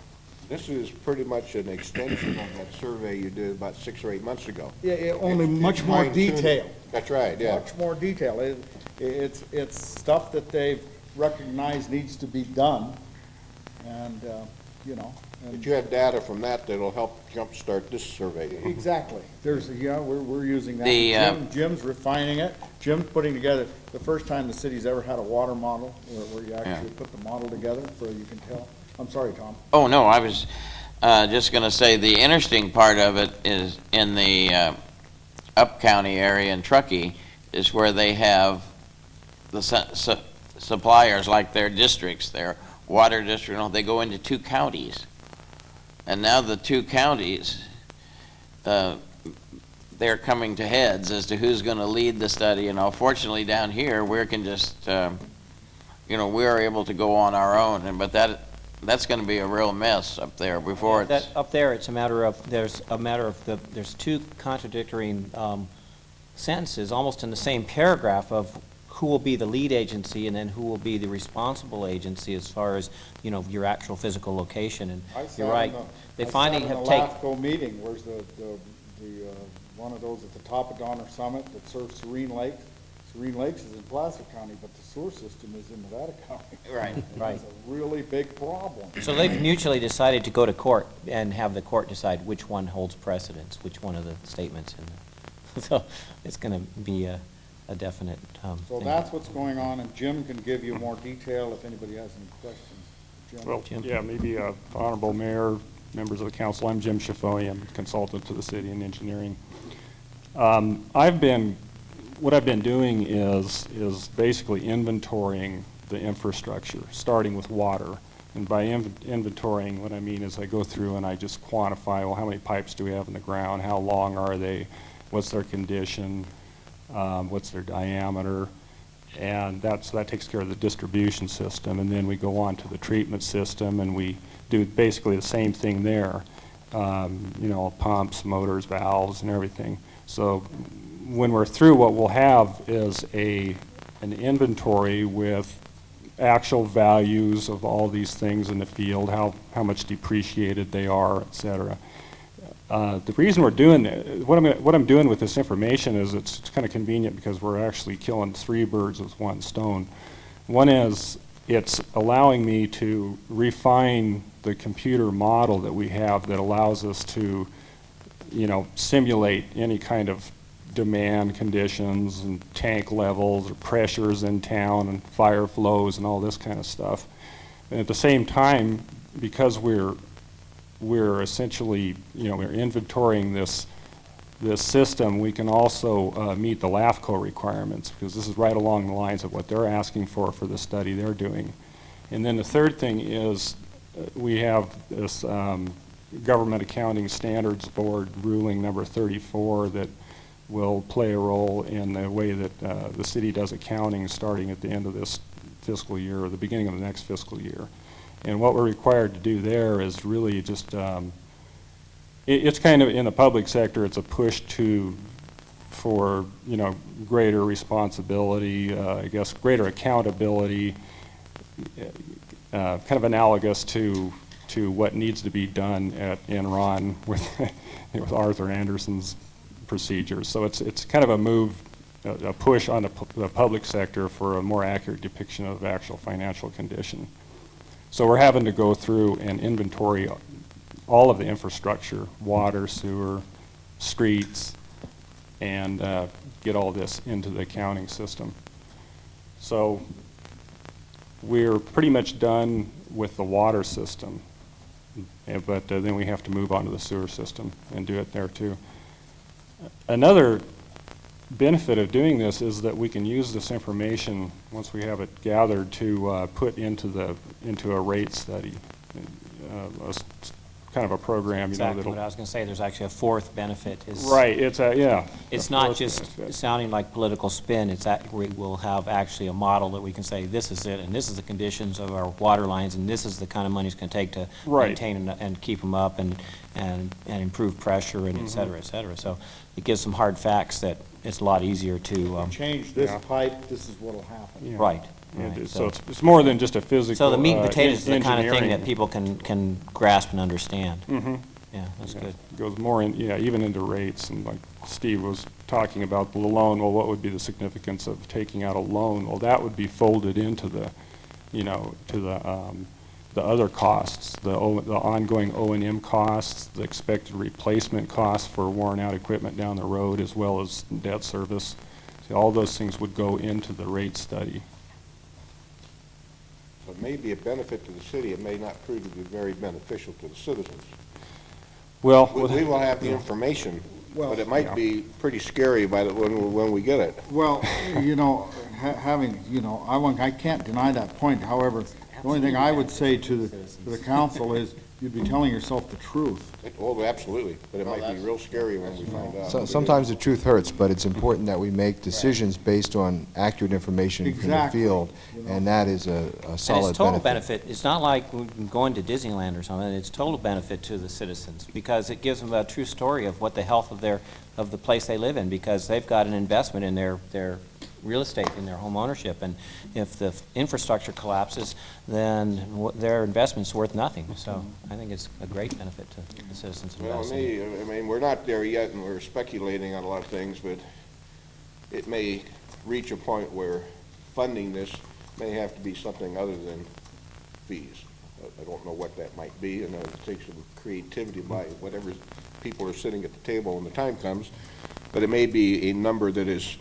This is pretty much an extension of that survey you did about 6 or 8 months ago. Yeah, only It's much more fine-tuned. detail. That's right, yeah. Much more detail. It's stuff that they've recognized needs to be done, and, you know. and- But you have data from that that'll help jumpstart this survey. Exactly. We're using that. The, Jim's refining it. Jim's putting together, the first time the city's ever had a water model, where you actually put the model together, so you can tell. I'm sorry, Tom. Oh, no, I was just going to say the interesting part of it is in the Up County area in Truckee is where they have the suppliers, like their districts, their water district, you know, they go into 2 counties. And now the 2 counties, they're coming to heads as to who's going to lead the study. You know, fortunately down here, we can just, you know, we're able to go on our own, but that's going to be a real mess up there before it's... That, up there, it's a matter of, there's 2 contradictory sentences, almost in the same paragraph, of who will be the lead agency and then who will be the responsible agency as far as, you know, your actual physical location. And you're right, they finally have taken... I sat in the LAFCO meeting, where's the one of those at the top of Donner Summit that serves Serene Lake. Serene Lakes is in Placer County, but the sewer system is in Nevada County. Right, right. It's a really big problem. So they've mutually decided to go to court and have the court decide which one holds precedence, which one of the statements in the... So it's going to be a definite So thing. that's what's going on, and Jim can give you more detail if anybody has any questions. Jim? Well, Jim? yeah, maybe Honorable Mayor, members of the council, I'm Jim Schifoni, I'm a consultant to the city in engineering. What I've been doing is basically inventorying the infrastructure, starting with water. And by inventorying, what I mean is I go through and I just quantify, well, how many pipes do we have in the ground, how long are they, what's their condition, what's their diameter, and that takes care of the distribution system. And then we go on to the treatment system, and we do basically the same thing there, you know, pumps, motors, valves, and everything. So when we're through, what we'll have is an inventory with actual values of all these things in the field, how much depreciated they are, et cetera. The reason we're doing that, what I'm doing with this information is it's kind of convenient because we're actually killing 3 birds with 1 stone. One is it's allowing me to refine the computer model that we have that allows us to, you know, simulate any kind of demand conditions and tank levels or pressures in town and fire flows and all this kind of stuff. And at the same time, because we're essentially, you know, we're inventorying this system, we can also meet the LAFCO requirements, because this is right along the lines of what they're asking for the study they're doing. And then the third thing is we have this Government Accounting Standards Board ruling number 34 that will play a role in the way that the city does accounting starting at the end of this fiscal year or the beginning of the next fiscal year. And what we're required to do there is really just It's kind of, in the public sector, it's a push for, you know, greater responsibility, I guess, greater accountability, kind of analogous to what needs to be done at Enron with, with Arthur Anderson's procedures. So it's kind of a move, a push on the public sector for a more accurate depiction of actual financial condition. So we're having to go through and inventory all of the infrastructure, water, sewer, streets, and get all this into the accounting system. So we're pretty much done with the water system, but then we have to move on to the sewer system and do it there too. Another benefit of doing this is that we can use this information, once we have it gathered, to put into a rate study, kind of a program, you know, Exactly what I was going to say. There's actually a fourth benefit. Right, yeah. It's not just sounding like political spin. It's that we will have actually a model that we can say, this is it, and this is the conditions of our water lines, and this is the kind of money it's going to take to maintain and keep them up and improve pressure and et cetera, et cetera. So it gives some hard facts that it's a lot easier to. Change this pipe, this is what'll happen. Yeah. Right. So it's more than just a physical. So the meat and potatoes is the kind of thing engineering. that people can grasp and understand. Mm-hmm. Yeah, that's good. It goes more in, even into rates, and like Steve was talking about the loan, well, what would be the significance of taking out a loan? Well, that would be folded into the, the other costs, the ongoing O&M costs, the expected replacement costs for worn out equipment down the road, as well as debt service. So all those things would go into the rate study. So it may be a benefit to the city, it may not prove to be very beneficial to the citizens. Well, We will have the information, but it might be pretty scary when we get it. Well, I can't deny that point. However, the only thing I would say to the council is you'd be telling yourself the truth. Oh, absolutely, but it might be real scary when we find out. So, sometimes the truth hurts, but it's important that we make decisions based on accurate information from the Exactly. field, and that is a And solid it's total benefit. benefit. It's not like going to Disneyland or something. It's total benefit to the citizens because it gives them a true story of what the health of the place they live in, because they've got an investment in their real estate, in their home ownership, and if the infrastructure collapses, then their investment's worth nothing. So I think it's a great benefit to the citizens of Well, Madison. I mean, we're not there yet, and we're speculating on a lot of things, but it may reach a point where funding this may have to be something other than fees. I don't know what that might be, and it takes some creativity by whatever people are sitting at the table when the time comes, but it may be a number that is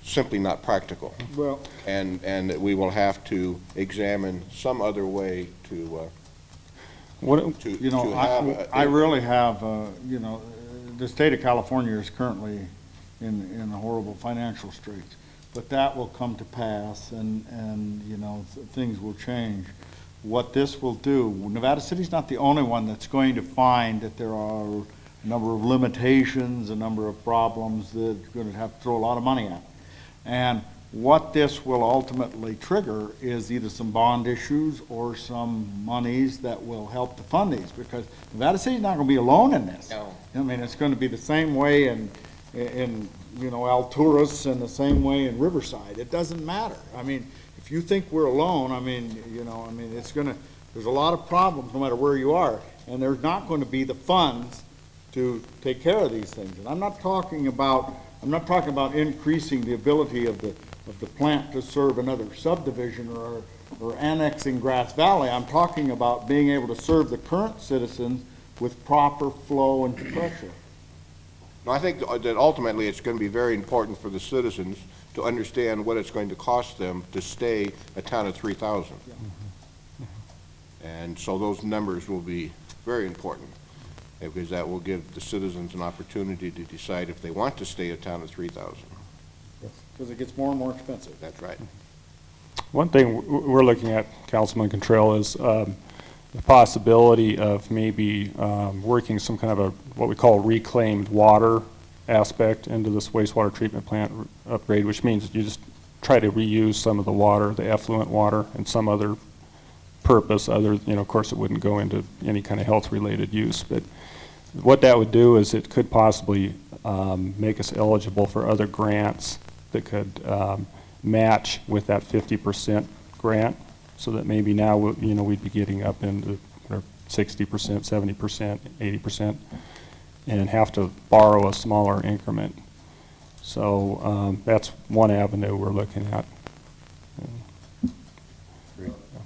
simply not practical. Well, And we will have to examine some other way to have. I really have, the state of California is currently in a horrible financial straits, but that will come to pass, and things will change. What this will do, Nevada City's not the only one that's going to find that there are a number of limitations, a number of problems that you're going to have to throw a lot of money at. And what this will ultimately trigger is either some bond issues or some monies that will help to fund these, because Nevada City's not going to be alone in this. No. I mean, it's going to be the same way in Alturas and the same way in Riverside. It doesn't matter. I mean, if you think we're alone, it's going to, there's a lot of problems no matter where you are, and there's not going to be the funds to take care of these things. And I'm not talking about increasing the ability of the plant to serve another subdivision or annexing Grass Valley. I'm talking about being able to serve the current citizens with proper flow and pressure. No, I think that ultimately it's going to be very important for the citizens to understand what it's going to cost them to stay a town of 3,000. And so those numbers will be very important, because that will give the citizens an opportunity to decide if they want to stay a town of 3,000. Because it gets more and more expensive. That's right. One thing we're looking at, Councilman Contrell, is the possibility of maybe working some kind of what we call reclaimed water aspect into this wastewater treatment plant upgrade, which means you just try to reuse some of the water, the effluent water, and some other purpose other, of course it wouldn't go into any kind of health-related use, but what that would do is it could possibly make us eligible for other grants that could match with that 50% grant, so that maybe now, we'd be getting up into 60%, 70%, 80%, and have to borrow a smaller increment. So that's one avenue we're looking at.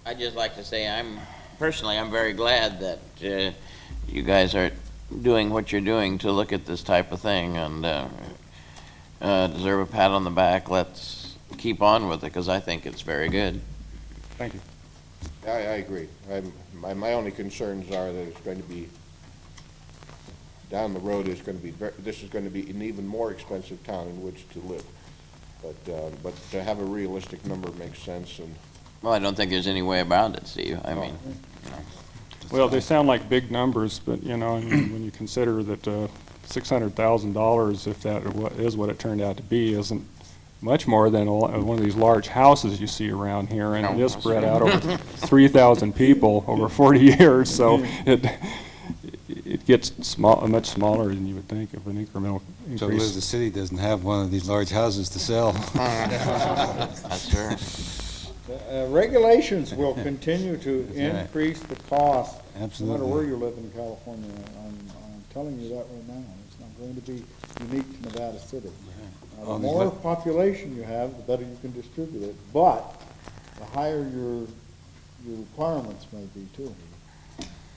I'd just like to say personally, I'm very glad that you guys are doing what you're doing to look at this type of thing, and deserve a pat on the back. Let's keep on with it, because I think it's very good. Thank you. I agree. My only concerns are that it's going to be, down the road, this is going to be an even more expensive town in which to live. But to have a realistic number makes sense, and Well, I don't think there's any way around it, Steve. I mean, Well, they sound like big numbers, but, when you consider that $600,000, if that is what it turned out to be, isn't much more than one of these large houses you see around here, and it is spread out over 3,000 people over 40 years, so it gets much smaller than you would think of an incremental So the increase. city doesn't have one of these large houses to sell. that's true. Regulations will continue to That's right. increase the cost. Absolutely. No matter where you live in California. I'm telling you that right now. It's not going to be unique to Nevada City. The All these more le- population you have, the better you can distribute it, but the higher your requirements may be too.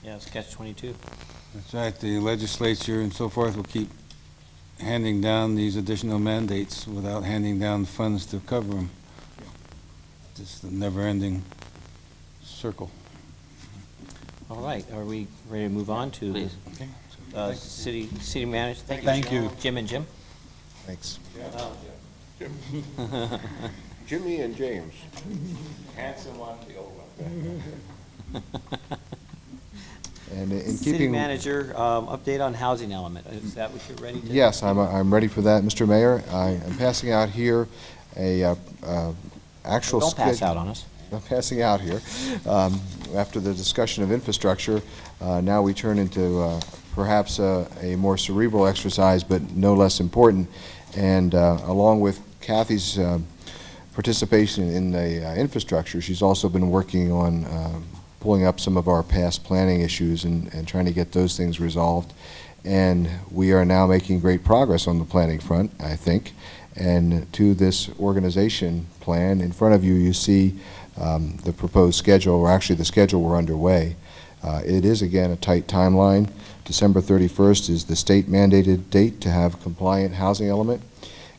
Yeah, it's catch-22. That's right, the legislature and so forth will keep handing down these additional mandates without handing down funds to cover them. Just a never-ending circle. All right, are we ready to move on to Please. the city manager? Thank you. Jim and Jim? Thanks. Jimmy and James. Handsome one, the old one. And in City keeping... manager, update on housing element. Is that what you're ready to? Yes, I'm ready for that, Mr. Mayor. I am passing out here a actual... Don't pass sched- out on us. I'm passing out here. After the discussion of infrastructure, now we turn into perhaps a more cerebral exercise, but no less important. And along with Kathy's participation in the infrastructure, she's also been working on pulling up some of our past planning issues and trying to get those things resolved. And we are now making great progress on the planning front, I think. And to this organization plan, in front of you, you see the proposed schedule, or actually the schedule we're underway. It is, again, a tight timeline. December 31st is the state mandated date to have compliant housing element.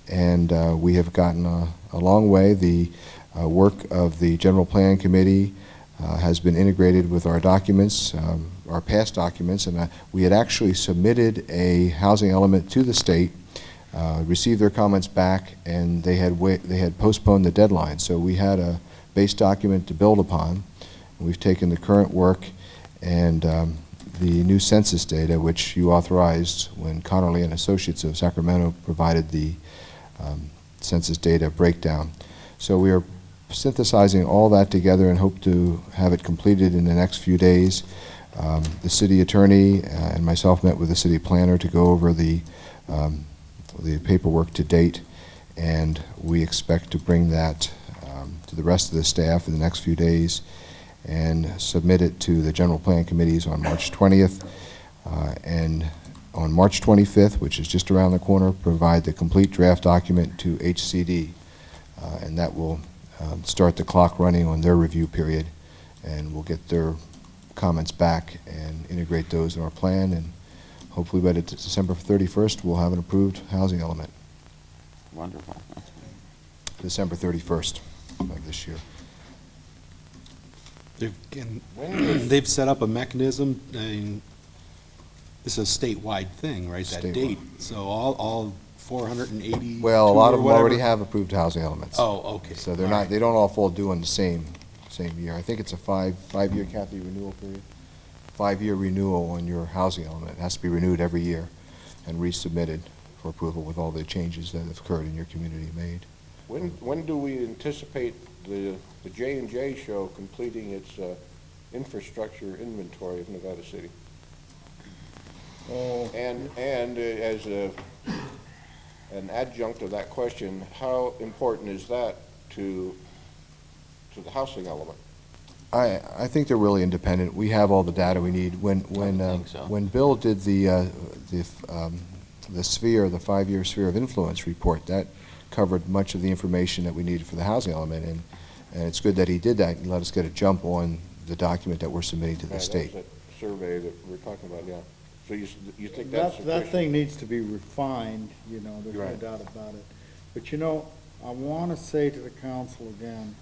And we have gotten a long way. The work of the General Plan Committee has been integrated with our documents, our past documents, and we had actually submitted a housing element to the state, received their comments back, and they had postponed the deadline. So we had a base document to build upon. We've taken the current work and the new census data, which you authorized when Connerly and Associates of Sacramento provided the census data breakdown. So we are synthesizing all that together and hope to have it completed in the next few days. The city attorney and myself met with the city planner to go over the paperwork to date, and we expect to bring that to the rest of the staff in the next few days and submit it to the General Plan Committees on March 20th. And on March 25th, which is just around the corner, provide the complete draft document to HCD, and that will start the clock running on their review period, and we'll get their comments back and integrate those in our plan, and hopefully by December 31st, we'll have an approved housing element. Wonderful. December 31st of this year. They've set up a mechanism, this is a statewide thing, right, that Statewide. date? So all 480? Well, a lot of them already have approved housing elements. Oh, okay. So they're not, they don't all fall due on the same year. I think it's a five-year, Kathy, renewal period? 5-year renewal on your housing element. It has to be renewed every year and resubmitted for approval with all the changes that have occurred in your community made. When do we anticipate the J&J show completing its infrastructure inventory of Nevada City? Oh, And as an adjunct of that question, how important is that to the housing element? I think they're really independent. We have all the data we need. When Bill did the sphere, the 5-year sphere of influence report, that covered much of the information that we needed for the housing element, and it's good that he did that and let us get a jump on the document that we're submitting to the state. That was that survey that we're talking about, yeah. So you think that's that sufficient? thing needs to be refined, there's no Right. doubt about it. But I want to say to the council again,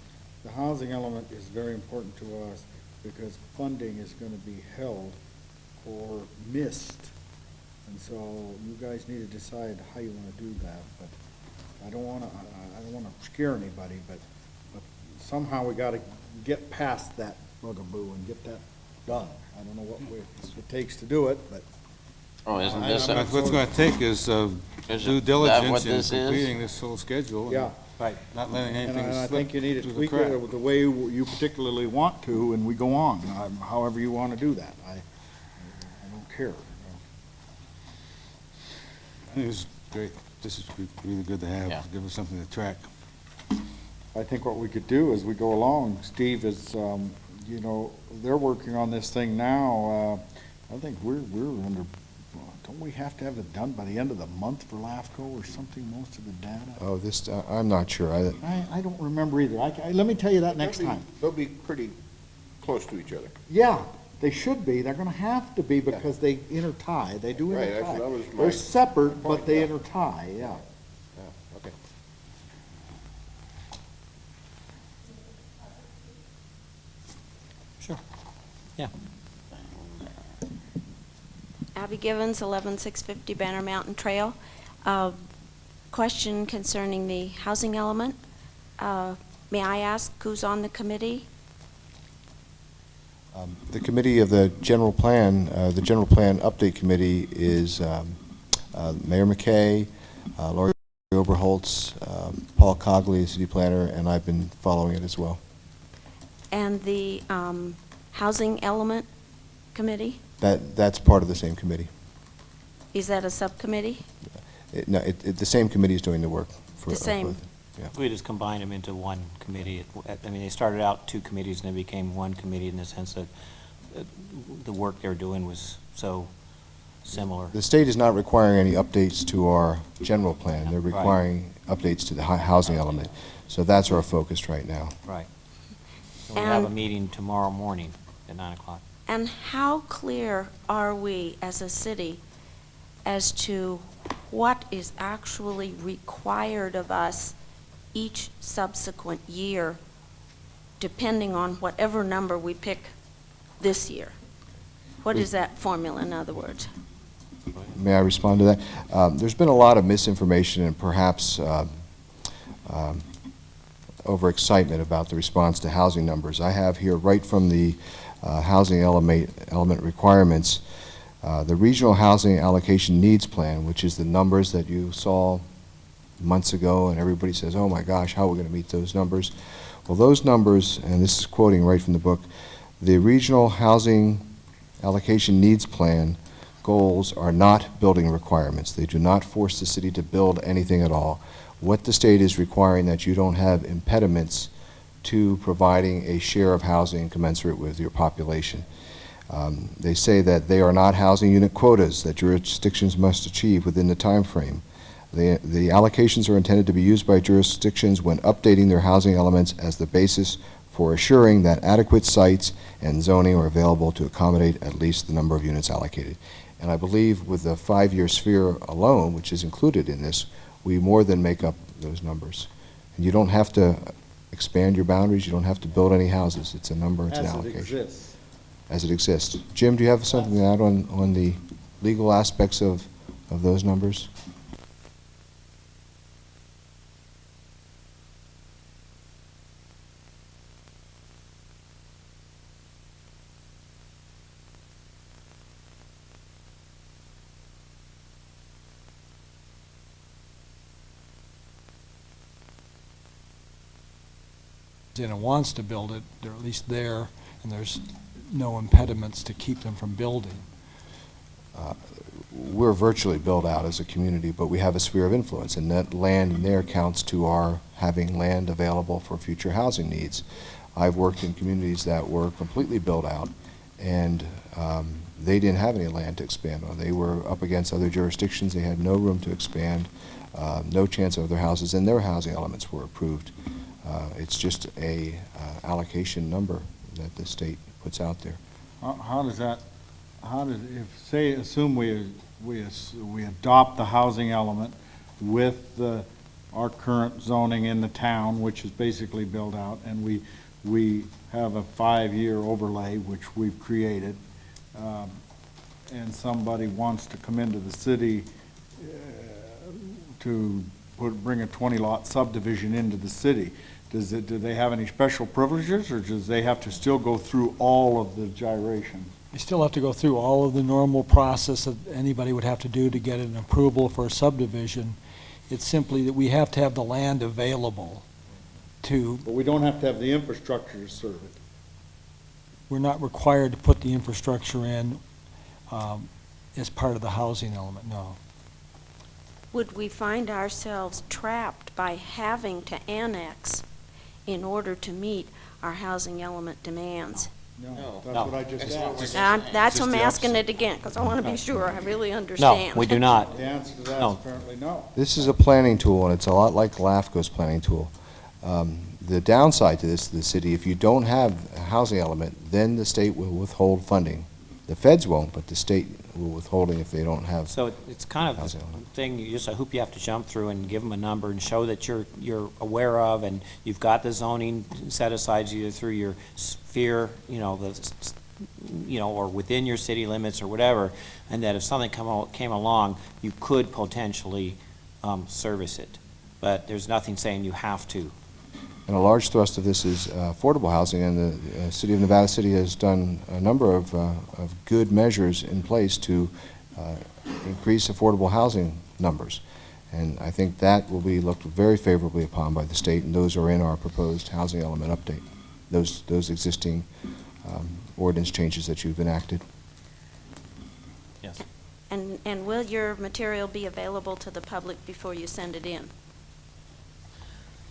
the housing element is very important to us because funding is going to be held or missed. And so you guys need to decide how you want to do that, but I don't want to scare anybody, but somehow we got to get past that bugaboo and get that done. I don't know what it takes to do it, but Oh, isn't I- this, I'm a- not- What's going to take is Is due that diligence what in this is? completing this whole schedule. yeah. Right. Not letting And anything I slip think you need to through the tweak crack. it the way you particularly want to, and we go on, however you want to do that. I don't care. I think it's great. This is really good to have. Yeah. Give us something to track. I think what we could do as we go along, Steve, is, they're working on this thing now. I think we're under, don't we have to have it done by the end of the month for LAFCO or something, most of the data? Oh, I'm not sure. I don't remember either. Let me tell you that next time. They'll be pretty close to each other. Yeah, they should be. They're gonna have to be because they intertie. They do Right, actually, that was intertie. my They're separate, but point, they yeah. intertie, yeah. Yeah, okay. Sure. Yeah. Abby Givens, 11650 Banner Mountain Trail. Question concerning the housing element. May I ask who's on the committee? The committee of the general plan update committee is Mayor McKay, Lori Oberholtz, Paul Cogley, city planner, and I've been following it as well. And the housing element committee? That's part of the same committee. Is that a subcommittee? The same committee is doing the work. The same. Yeah. We just combined them into one committee. I mean, they started out 2 committees and they became one committee in the sense that the work they were doing was so similar. The state is not requiring any updates to our general plan. They're Right. requiring updates to the housing element. So that's our focus right now. Right. So we have a And- meeting tomorrow morning at 9 o'clock. And how clear are we as a city as to what is actually required of us each subsequent year, depending on whatever number we pick this year? What is that formula, in other words? May I respond to that? There's been a lot of misinformation and perhaps overexcitement about the response to housing numbers. I have here right from the housing element requirements, the Regional Housing Allocation Needs Plan, which is the numbers that you saw months ago, and everybody says, oh my gosh, how are we going to meet those numbers? Well, those numbers, and this is quoting right from the book, the Regional Housing Allocation Needs Plan goals are not building requirements. They do not force the city to build anything at all. What the state is requiring that you don't have impediments to providing a share of housing commensurate with your population. They say that they are not housing unit quotas that jurisdictions must achieve within the time frame. The allocations are intended to be used by jurisdictions when updating their housing elements as the basis for assuring that adequate sites and zoning are available to accommodate at least the number of units allocated. And I believe with the 5-year sphere alone, which is included in this, we more than make up those numbers. And you don't have to expand your boundaries, you don't have to build any houses. It's a number, it's an As it allocation. exists. As it exists. Jim, do you have something to add on the legal aspects of those numbers? and it wants to build it, they're at least there, and there's no impediments to keep them from building. we're virtually built out as a community, but we have a sphere of influence, and that land in there counts to our having land available for future housing needs. I've worked in communities that were completely built out, and they didn't have any land to expand on. They were up against other jurisdictions. They had no room to expand, no chance of their houses, and their housing elements were approved. It's just a allocation number that the state puts out there. Assume we adopt the housing element with our current zoning in the town, which is basically built out, and we have a 5-year overlay, which we've created, and somebody wants to come into the city to bring a 20-lot subdivision into the city. Do they have any special privileges, or does they have to still go through all of the gyrations? You still have to go through all of the normal process that anybody would have to do to get an approval for a subdivision. It's simply that we have to have the land available to. But we don't have to have the infrastructure to serve it. We're not required to put the infrastructure in as part of the housing element, no. Would we find ourselves trapped by having to annex in order to meet our housing element demands? No, that's No. what I just asked. That's why I'm asking it again, because I want to be sure I really No, understand. we do not. The answer to that No. is apparently no. This is a planning tool, and it's a lot like LAFCO's planning tool. The downside to this, the city, if you don't have a housing element, then the state will withhold funding. The feds won't, but the state will withholding if they don't have. So it's kind of Housing the element. thing, you just, a hoop you have to jump through and give them a number and show that you're aware of, and you've got the zoning set aside either through your sphere, or within your city limits or whatever, and that if something came along, you could potentially service it. But there's nothing saying you have to. And a large thrust of this is affordable housing, and the city of Nevada City has done a number of good measures in place to increase affordable housing numbers. And I think that will be looked very favorably upon by the state, and those are in our proposed housing element update, those existing ordinance changes that you've enacted. Yes. And will your material be available to the public before you send it in?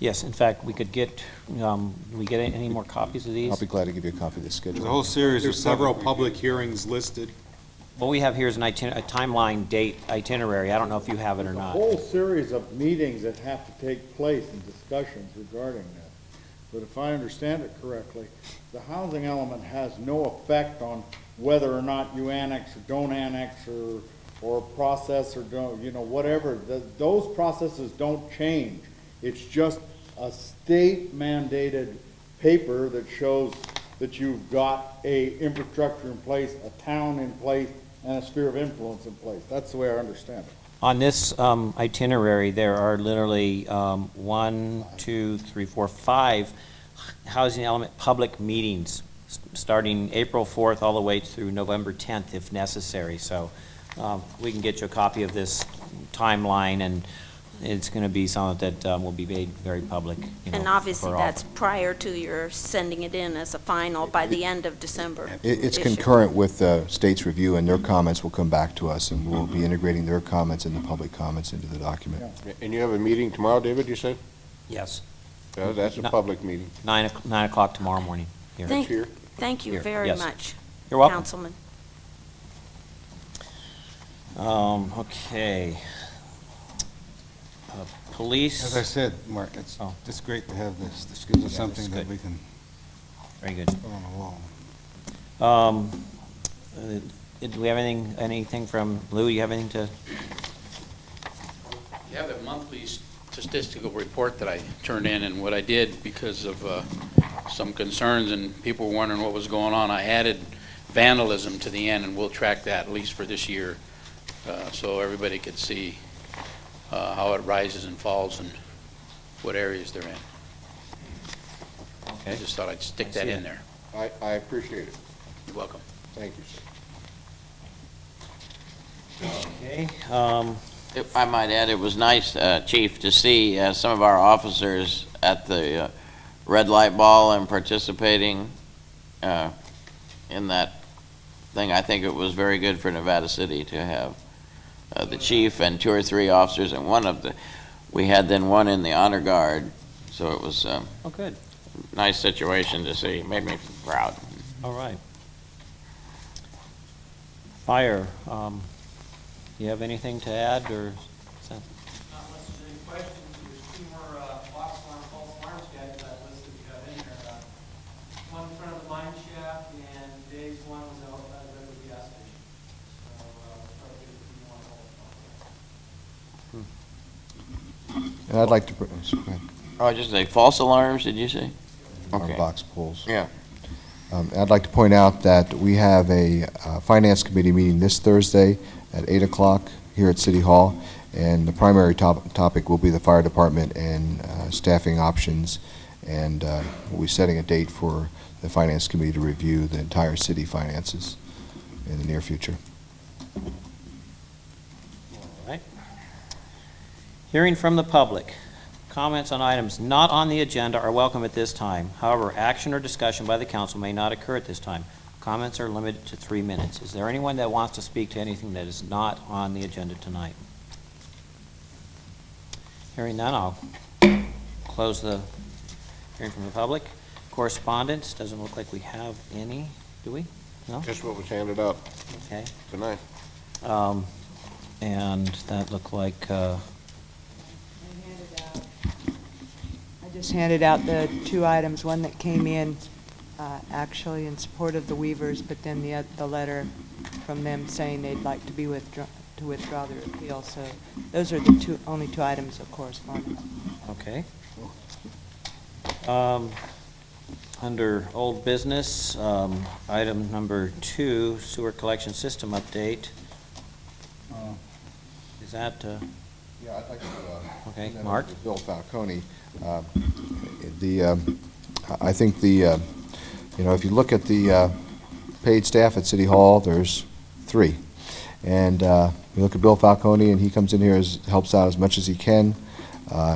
Yes, in fact, we could get, we get any more copies of these? I'll be glad to give you a copy of this schedule. There's a whole series of There's several public public hearings listed. What we have here is a timeline date itinerary. I don't know if you have it or There's a not. whole series of meetings that have to take place and discussions regarding that. But if I understand it correctly, the housing element has no effect on whether or not you annex or don't annex or process or don't, whatever. Those processes don't change. It's just a state mandated paper that shows that you've got a infrastructure in place, a town in place, and a sphere of influence in place. That's the way I understand it. On this itinerary, there are literally 1, 2, 3, 4, 5 housing element public meetings, starting April 4th all the way through November 10th if necessary. So we can get you a copy of this timeline, and it's going to be something that will be made very public. And obviously, for all. that's prior to your sending it in as a final by the end of December. It's issue. concurrent with the state's review, and their comments will come back to us, and we'll be integrating their comments and the public comments into the document. And you have a meeting tomorrow, David, you said? Yes, That's a No. public meeting. 9 o'clock tomorrow morning here. Thank, here? thank you Here, very yes. much, You're welcome. Councilman. Okay. Police. As I said, Mark, it's Oh. just great to have this. This gives us Yeah, something this is that good. we can Very good. put on the wall. Do we have anything from Lou? You have anything to? You have a monthly statistical report that I turned in, and what I did, because of some concerns and people were wondering what was going on, I added vandalism to the end, and we'll track that at least for this year, so everybody could see how it rises and falls and what areas they're in. I Okay. just thought I'd stick I that see in it. there. I appreciate it. You're welcome. Thank you, sir. Okay. If I might add, it was nice, Chief, to see some of our officers at the red light ball and participating in that thing. I think it was very good for Nevada City to have the chief and 2 or 3 officers, and we had then one in the honor guard, so it was Oh, good. a nice situation to see. Made me proud. All right. Fire, you have anything to add, or? is that- Unless there's any questions, there's 2 more box alarm, false alarm schedules that list that we have in there. One in front of the mine shaft, and today's one was out at the river gas station. So, probably a few more false alarms. And I'd like to, go ahead. Oh, just say false alarms, did you say? Our Okay. box pulls. Yeah. I'd like to point out that we have a Finance Committee meeting this Thursday at 8 o'clock here at City Hall, and the primary topic will be the fire department and staffing options, and we'll be setting a date for the Finance Committee to review the entire city finances in the near future. All right. Hearing from the public. Comments on items not on the agenda are welcome at this time. However, action or discussion by the council may not occur at this time. Comments are limited to 3 minutes. Is there anyone that wants to speak to anything that is not on the agenda tonight? Hearing none, I'll close the hearing from the public. Correspondence, doesn't look like we have any, do we? No? Just what was handed out Okay. tonight. And that looked like, I just handed out the 2 items, one that came in actually in support of the Weavers, but then the letter from them saying they'd like to withdraw their appeal. So those are the only two items of correspondence. okay. Under old business, item number 2, sewer collection system update. Is that, Yeah, I'd like to. Okay, present Mark? with Bill Falcone. I think if you look at the paid staff at City Hall, there's 3. And you look at Bill Falcone, and he comes in here, helps out as much as he can.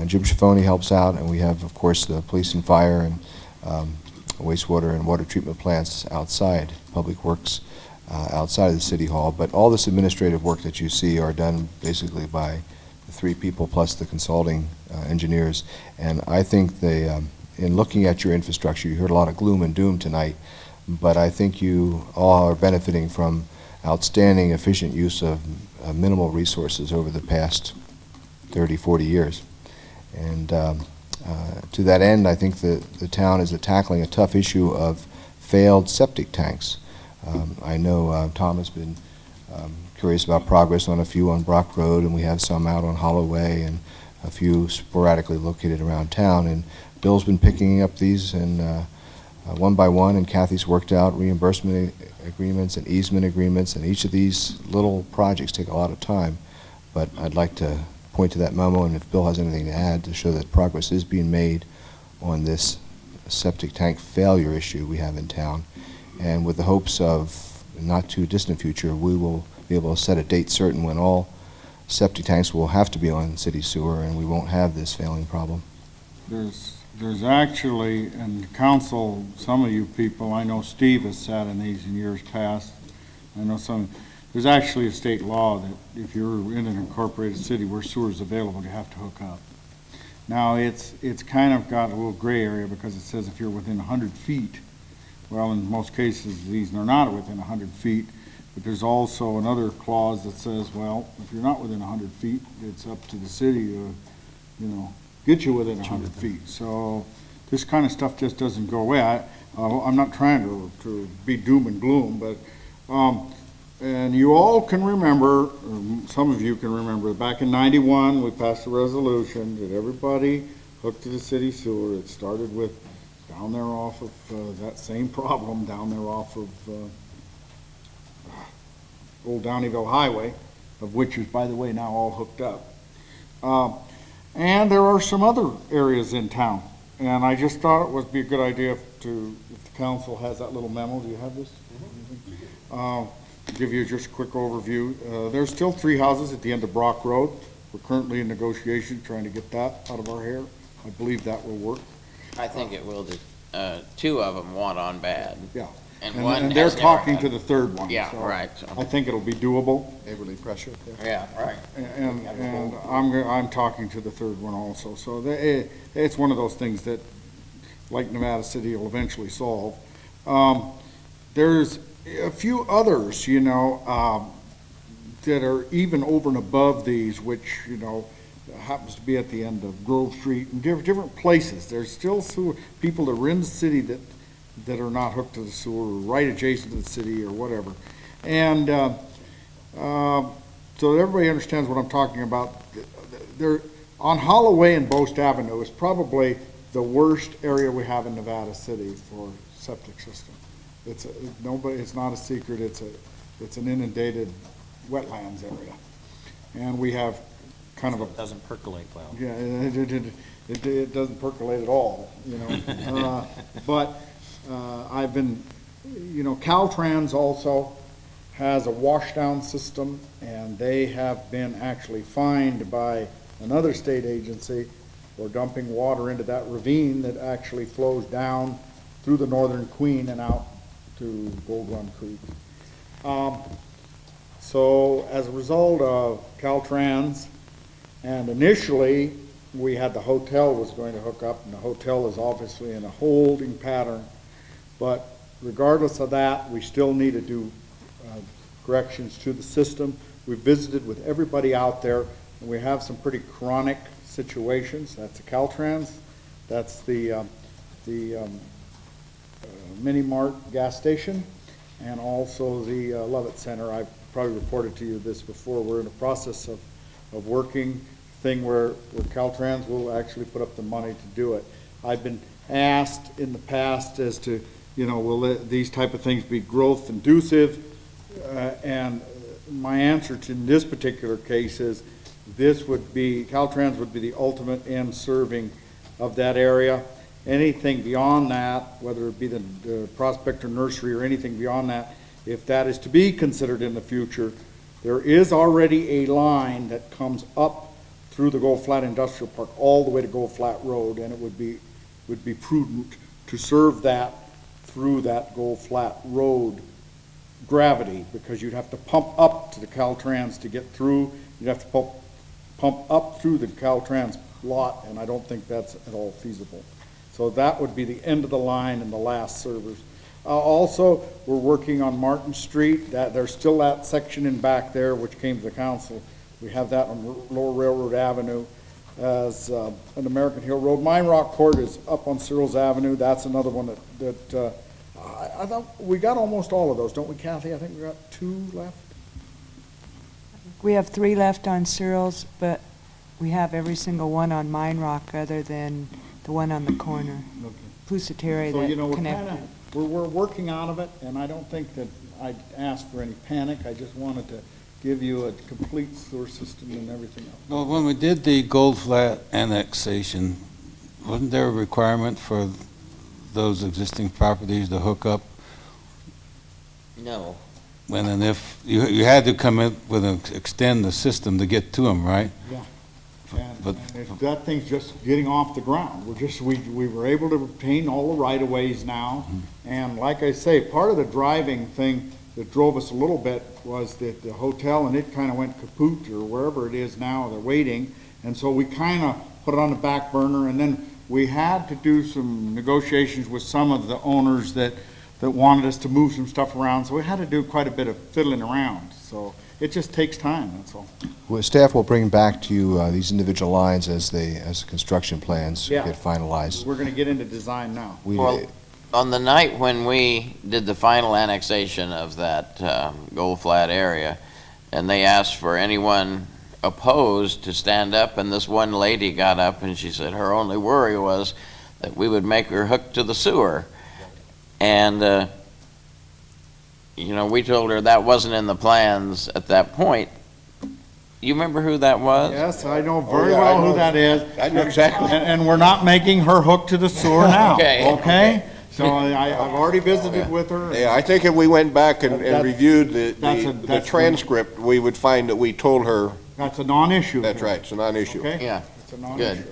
Jim Schiffoni helps out, and we have, of course, the police and fire and wastewater and water treatment plants outside, Public Works outside of the City Hall. But all this administrative work that you see are done basically by the 3 people plus the consulting engineers. And I think in looking at your infrastructure, you heard a lot of gloom and doom tonight, but I think you all are benefiting from outstanding, efficient use of minimal resources over the past 30, 40 years. And to that end, I think the town is tackling a tough issue of failed septic tanks. I know Tom has been curious about progress on a few on Brock Road, and we have some out on Holloway and a few sporadically located around town. And Bill's been picking up these and one by one, and Kathy's worked out reimbursement agreements and easement agreements, and each of these little projects take a lot of time. But I'd like to point to that memo, and if Bill has anything to add to show that progress is being made on this septic tank failure issue we have in town. And with the hopes of not too distant future, we will be able to set a date certain when all septic tanks will have to be on city sewer, and we won't have this failing problem. There's actually, and council, some of you people, I know Steve has sat in these in years past. I know there's actually a state law that if you're in an incorporated city where sewer is available, you have to hook up. Now, it's kind of got a little gray area because it says if you're within 100 feet. Well, in most cases, these are not within 100 feet, but there's also another clause that says, well, if you're not within 100 feet, it's up to the city to, get you within 100 feet. So this kind of stuff just doesn't go away. I'm not trying to be doom and gloom, but, and you all can remember, or some of you can remember, back in '91, we passed a resolution that everybody hooked to the city sewer. It started with down there off of that same problem, down there off of Old Downeyville Highway, of which is, by the way, now all hooked up. And there are some other areas in town. And I just thought it would be a good idea if the council has that little memo. Do you have this? Give you just a quick overview. There's still 3 houses at the end of Brock Road. We're currently in negotiation trying to get that out of our hair. I believe that will work. I think it will do. 2 of them want on bad. Yeah. And one and they're has never talking had to it. the third one. Yeah, so right, so. I think it'll be doable. Neighborly pressure there. Yeah, right. And I'm talking to the third one also. So it's one of those things that, like Nevada City, will eventually solve. There's a few others, you know, that are even over and above these, which, you know, happens to be at the end of Grove Street and different places. There's still people that are in the city that are not hooked to the sewer, or right adjacent to the city or whatever. And so that everybody understands what I'm talking about. There, on Holloway and Boast Avenue is probably the worst area we have in Nevada City for septic system. It's not a secret. It's an inundated wetlands area, and we have kind of a. It doesn't percolate well. Yeah, it doesn't percolate at all, you know. But I've been, you know, Caltrans also has a washdown system, and they have been actually fined by another state agency for dumping water into that ravine that actually flows down through the Northern Queen and out to Gold Run Creek. So as a result of Caltrans, and initially we had the hotel was going to hook up, and the hotel is obviously in a holding pattern, but regardless of that, we still need to do corrections to the system. We visited with everybody out there, and we have some pretty chronic situations. That's the Caltrans, that's the Mini Mart gas station, and also the Lovett Center. I've probably reported to you this before. We're in the process of working thing where Caltrans will actually put up the money to do it. I've been asked in the past as to, you know, will these type of things be growth inducive? And my answer to this particular case is Caltrans would be the ultimate end serving of that area. Anything beyond that, whether it be the Prospector Nursery or anything beyond that, if that is to be considered in the future, there is already a line that comes up through the Gold Flat Industrial Park all the way to Gold Flat Road, and it would be prudent to serve that through that Gold Flat Road gravity, because you'd have to pump up to the Caltrans to get through. You'd have to pump up through the Caltrans lot, and I don't think that's at all feasible. So that would be the end of the line and the last servers. Also, we're working on Martin Street. There's still that section in back there which came to the council. We have that on Lower Railroad Avenue as an American Hill Road. Mine Rock Court is up on Searles Avenue. That's another one that I thought we got almost all of those, don't we, Kathy? I think we got 2 left. We have 3 left on Searles, but we have every single one on Mine Rock other than the one on the corner. Okay. Pusateri So, that you know, connected. we're working out of it, and I don't think that I asked for any panic. I just wanted to give you a complete sewer system and everything else. Well, when we did the Gold Flat annexation, wasn't there a requirement for those existing properties to hook up? No. When and if, you had to come in with extend the system to get to them, right? Yeah. But And that thing's just getting off the ground. We were able to obtain all the right-of-ways now. And like I say, part of the driving thing that drove us a little bit was that the hotel, and it kind of went kaput, or wherever it is now, they're waiting. And so we kind of put it on the back burner, and then we had to do some negotiations with some of the owners that wanted us to move some stuff around. So we had to do quite a bit of fiddling around. So it just takes time, that's all. Well, staff will bring back to you these individual lines as construction plans Yeah. get finalized. We're going to get into design now. Well, on the night when we did the final annexation of that Gold Flat area, and they asked for anyone opposed to stand up, and this one lady got up and she said her only worry was that we would make her hook to the sewer. And, you know, we told her that wasn't in the plans at that point. You remember who that was? Yes, I know very yeah, I well know. who that is. I know exactly. And we're not making her hook to the sewer now, Okay. okay? So I've already visited with her. Yeah, I think if we went back and That- reviewed that's the transcript, we would find that we told her, That's a non-issue. that's here, right, it's a non-issue. Okay? Yeah, It's a non-issue.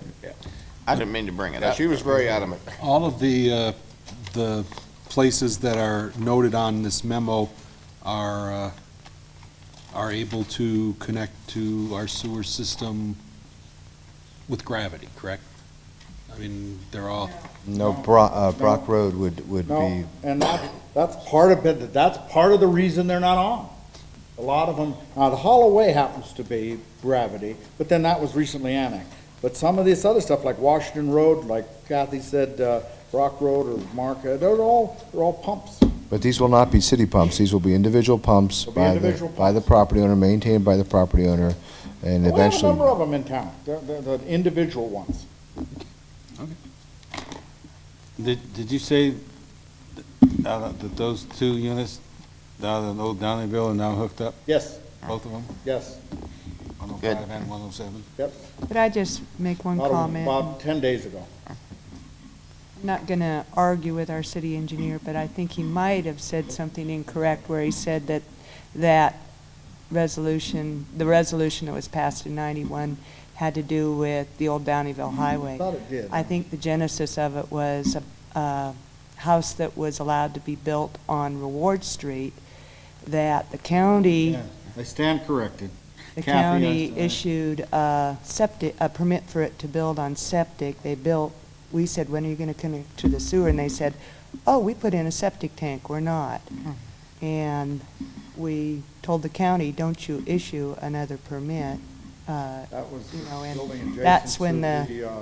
I didn't mean to bring it Yeah, up. she was very adamant. All of the places that are noted on this memo are able to connect to our sewer system with gravity, correct? I mean, they're all, No, Brock Road would No, be, and that's part of it, that's part of the reason they're not on. A lot of them, the Holloway happens to be gravity, but then that was recently annexed. But some of this other stuff, like Washington Road, like Kathy said, Brock Road or Mark, they're all pumps. but these will not be city pumps. These will be individual pumps They'll be by individual by the property owner, maintained by the property owner, and We have a eventually. number of them in town, they're the individual ones. Did you say that those 2 units down in Old Downeyville are now hooked up, Yes, both of them? yes, 105 and 107? yep. Could I just make one comment? About 10 days ago. I'm not going to argue with our city engineer, but I think he might have said something incorrect where he said that resolution, the resolution that was passed in 91 had to do with the old Downeyville Highway. I thought it did. I think the genesis of it was a house that was allowed to be built on Reward Street that the county, Yeah, they stand corrected. the Kathy, county I- issued a permit for it to build on septic. They built, we said, when are you going to connect to the sewer? And they said, oh, we put in a septic tank, we're not. And we told the county, don't you issue another permit. That was You know, and building adjacent that's to when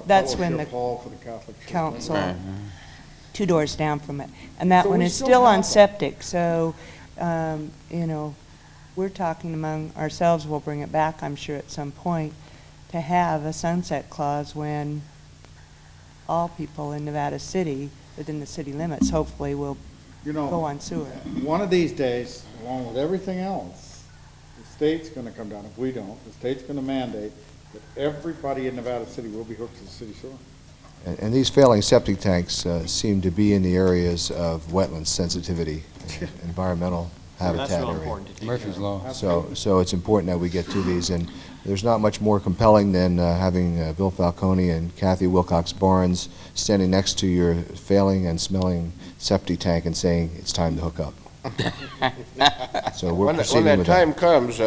that's when fellowship the hall for the Catholic Church. council, 2 doors down from it. And that So one we is still still on have them. septic, so, you know, we're talking among ourselves, we'll bring it back, I'm sure, at some point, to have a sunset clause when all people in Nevada City, within the city limits, hopefully will You know, go on sewer. one of these days, along with everything else, the state's gonna come down, if we don't, the state's gonna mandate that everybody in Nevada City will be hooked to the city sewer. And these failing septic tanks seem to be in the areas of wetland sensitivity, environmental habitat That's real area. important to take Murphy's care of. Law. So it's important that we get to these, and there's not much more compelling than having Bill Falcone and Kathy Wilcox Barnes standing next to your failing and smelling septic tank and saying, it's time to hook up. So we're When proceeding that with that. time comes,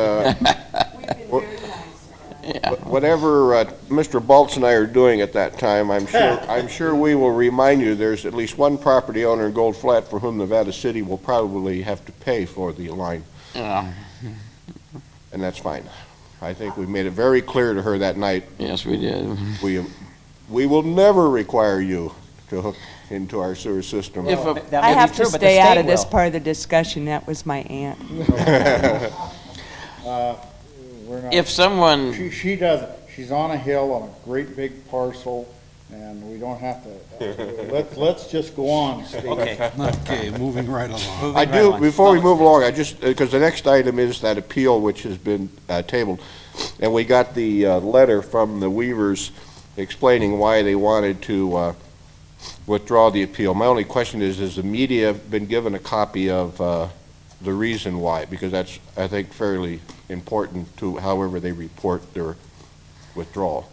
whatever Mr. Baltz and I are doing at that time, I'm sure we will remind you, there's at least one property owner in Gold Flat for whom Nevada City will probably have to pay for the line, Yeah, and that's fine. I think we made it very clear to her that night, yes, we did. we will never require you to hook into our sewer system. If a- That I may be have to true, but the stay out state of this will. part of the discussion, that was my aunt. We're not, If someone, she doesn't, she's on a hill on a great big parcel, and we don't have to, let's just go on, Steve. Okay. okay, moving right along. I do, before we move along, I just, because the next item is that appeal which has been tabled, and we got the letter from the Weavers explaining why they wanted to withdraw the appeal. My only question is, has the media been given a copy of the reason why? Because that's, I think, fairly important to however they report their withdrawal.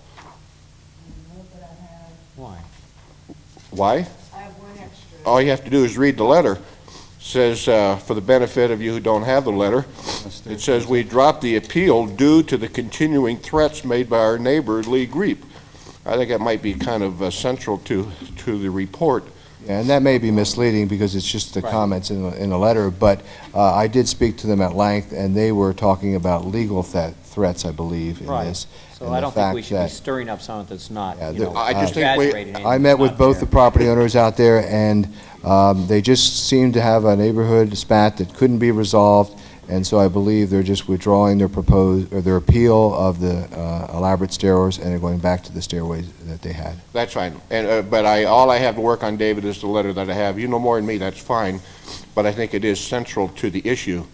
Why? Why? I have one extra. All you have to do is read the letter. Says, for the benefit of you who don't have the letter, it says, we dropped the appeal due to the continuing threats made by our neighbor, Lee Greep. I think that might be kind of central to the report. Yeah, and that may be misleading because it's just the Right. comments in the letter, but I did speak to them at length, and they were talking about legal threats, I believe, in Right. this. So and I the don't think we fact should be that- stirring up something that's not, Yeah, you know, I just think we- exaggerating anything I met that's with not both there. the property owners out there, and they just seemed to have a neighborhood spat that couldn't be resolved, and so I believe they're just withdrawing their appeal of the elaborate stairways, and they're going back to the stairways that they had. That's fine. And, but all I have to work on, David, is the letter that I have. You know more than me, that's fine, but I think it is central to the issue.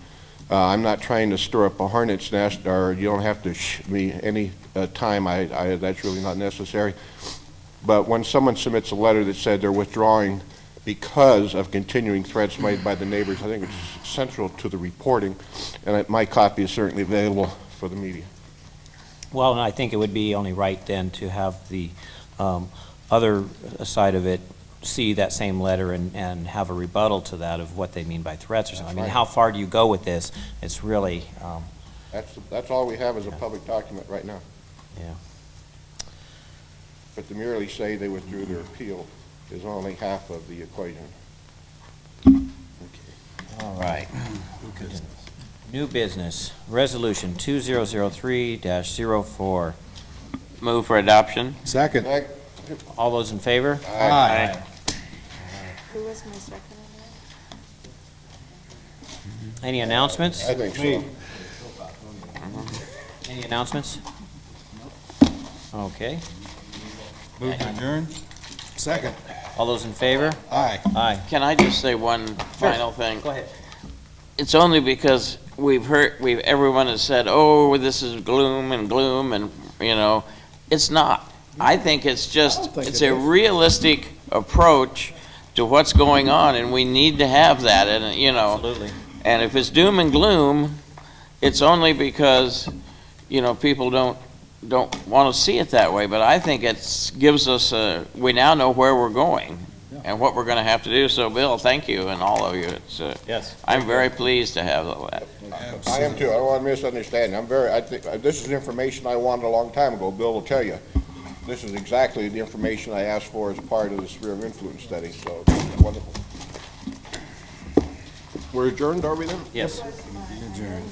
I'm not trying to stir up a hornet's nest, or you don't have to me any time. That's really not necessary. But when someone submits a letter that said they're withdrawing because of continuing threats made by the neighbors, I think it's central to the reporting, and my copy is certainly available for the media. Well, and I think it would be only right then to have the other side of it see that same letter and have a rebuttal to that of what they mean by threats or something. I mean, right. how far do you go with this? It's really, That's all we have as a public document right now. yeah. But to merely say they withdrew their appeal is only half of the equation. All right. New business, resolution 2003-04. Move for adoption. Second. All those in favor? Aye. Who was my second on Any announcements? I think so. Any announcements? Okay. Move to adjourn? Second. All those in favor? Aye. Aye. Can I just say one final thing? Go ahead. It's only because everyone has said, oh, this is gloom, and, you know, it's not. I think it's just, it's a realistic approach to what's going on, and we need to have that, and, you know. Absolutely. And if it's doom and gloom, it's only because, you know, people don't want to see it that way, but I think it gives us we now know where we're going and what we're going to have to do. So, Bill, thank you, and all of you. It's Yes. I'm very pleased to have that. I am too. I don't want to misunderstand. I think, this is information I wanted a long time ago. Bill will tell you. This is exactly the information I asked for as part of the sphere of influence study, so wonderful. We're adjourned, are we then? Yes. Adjourn.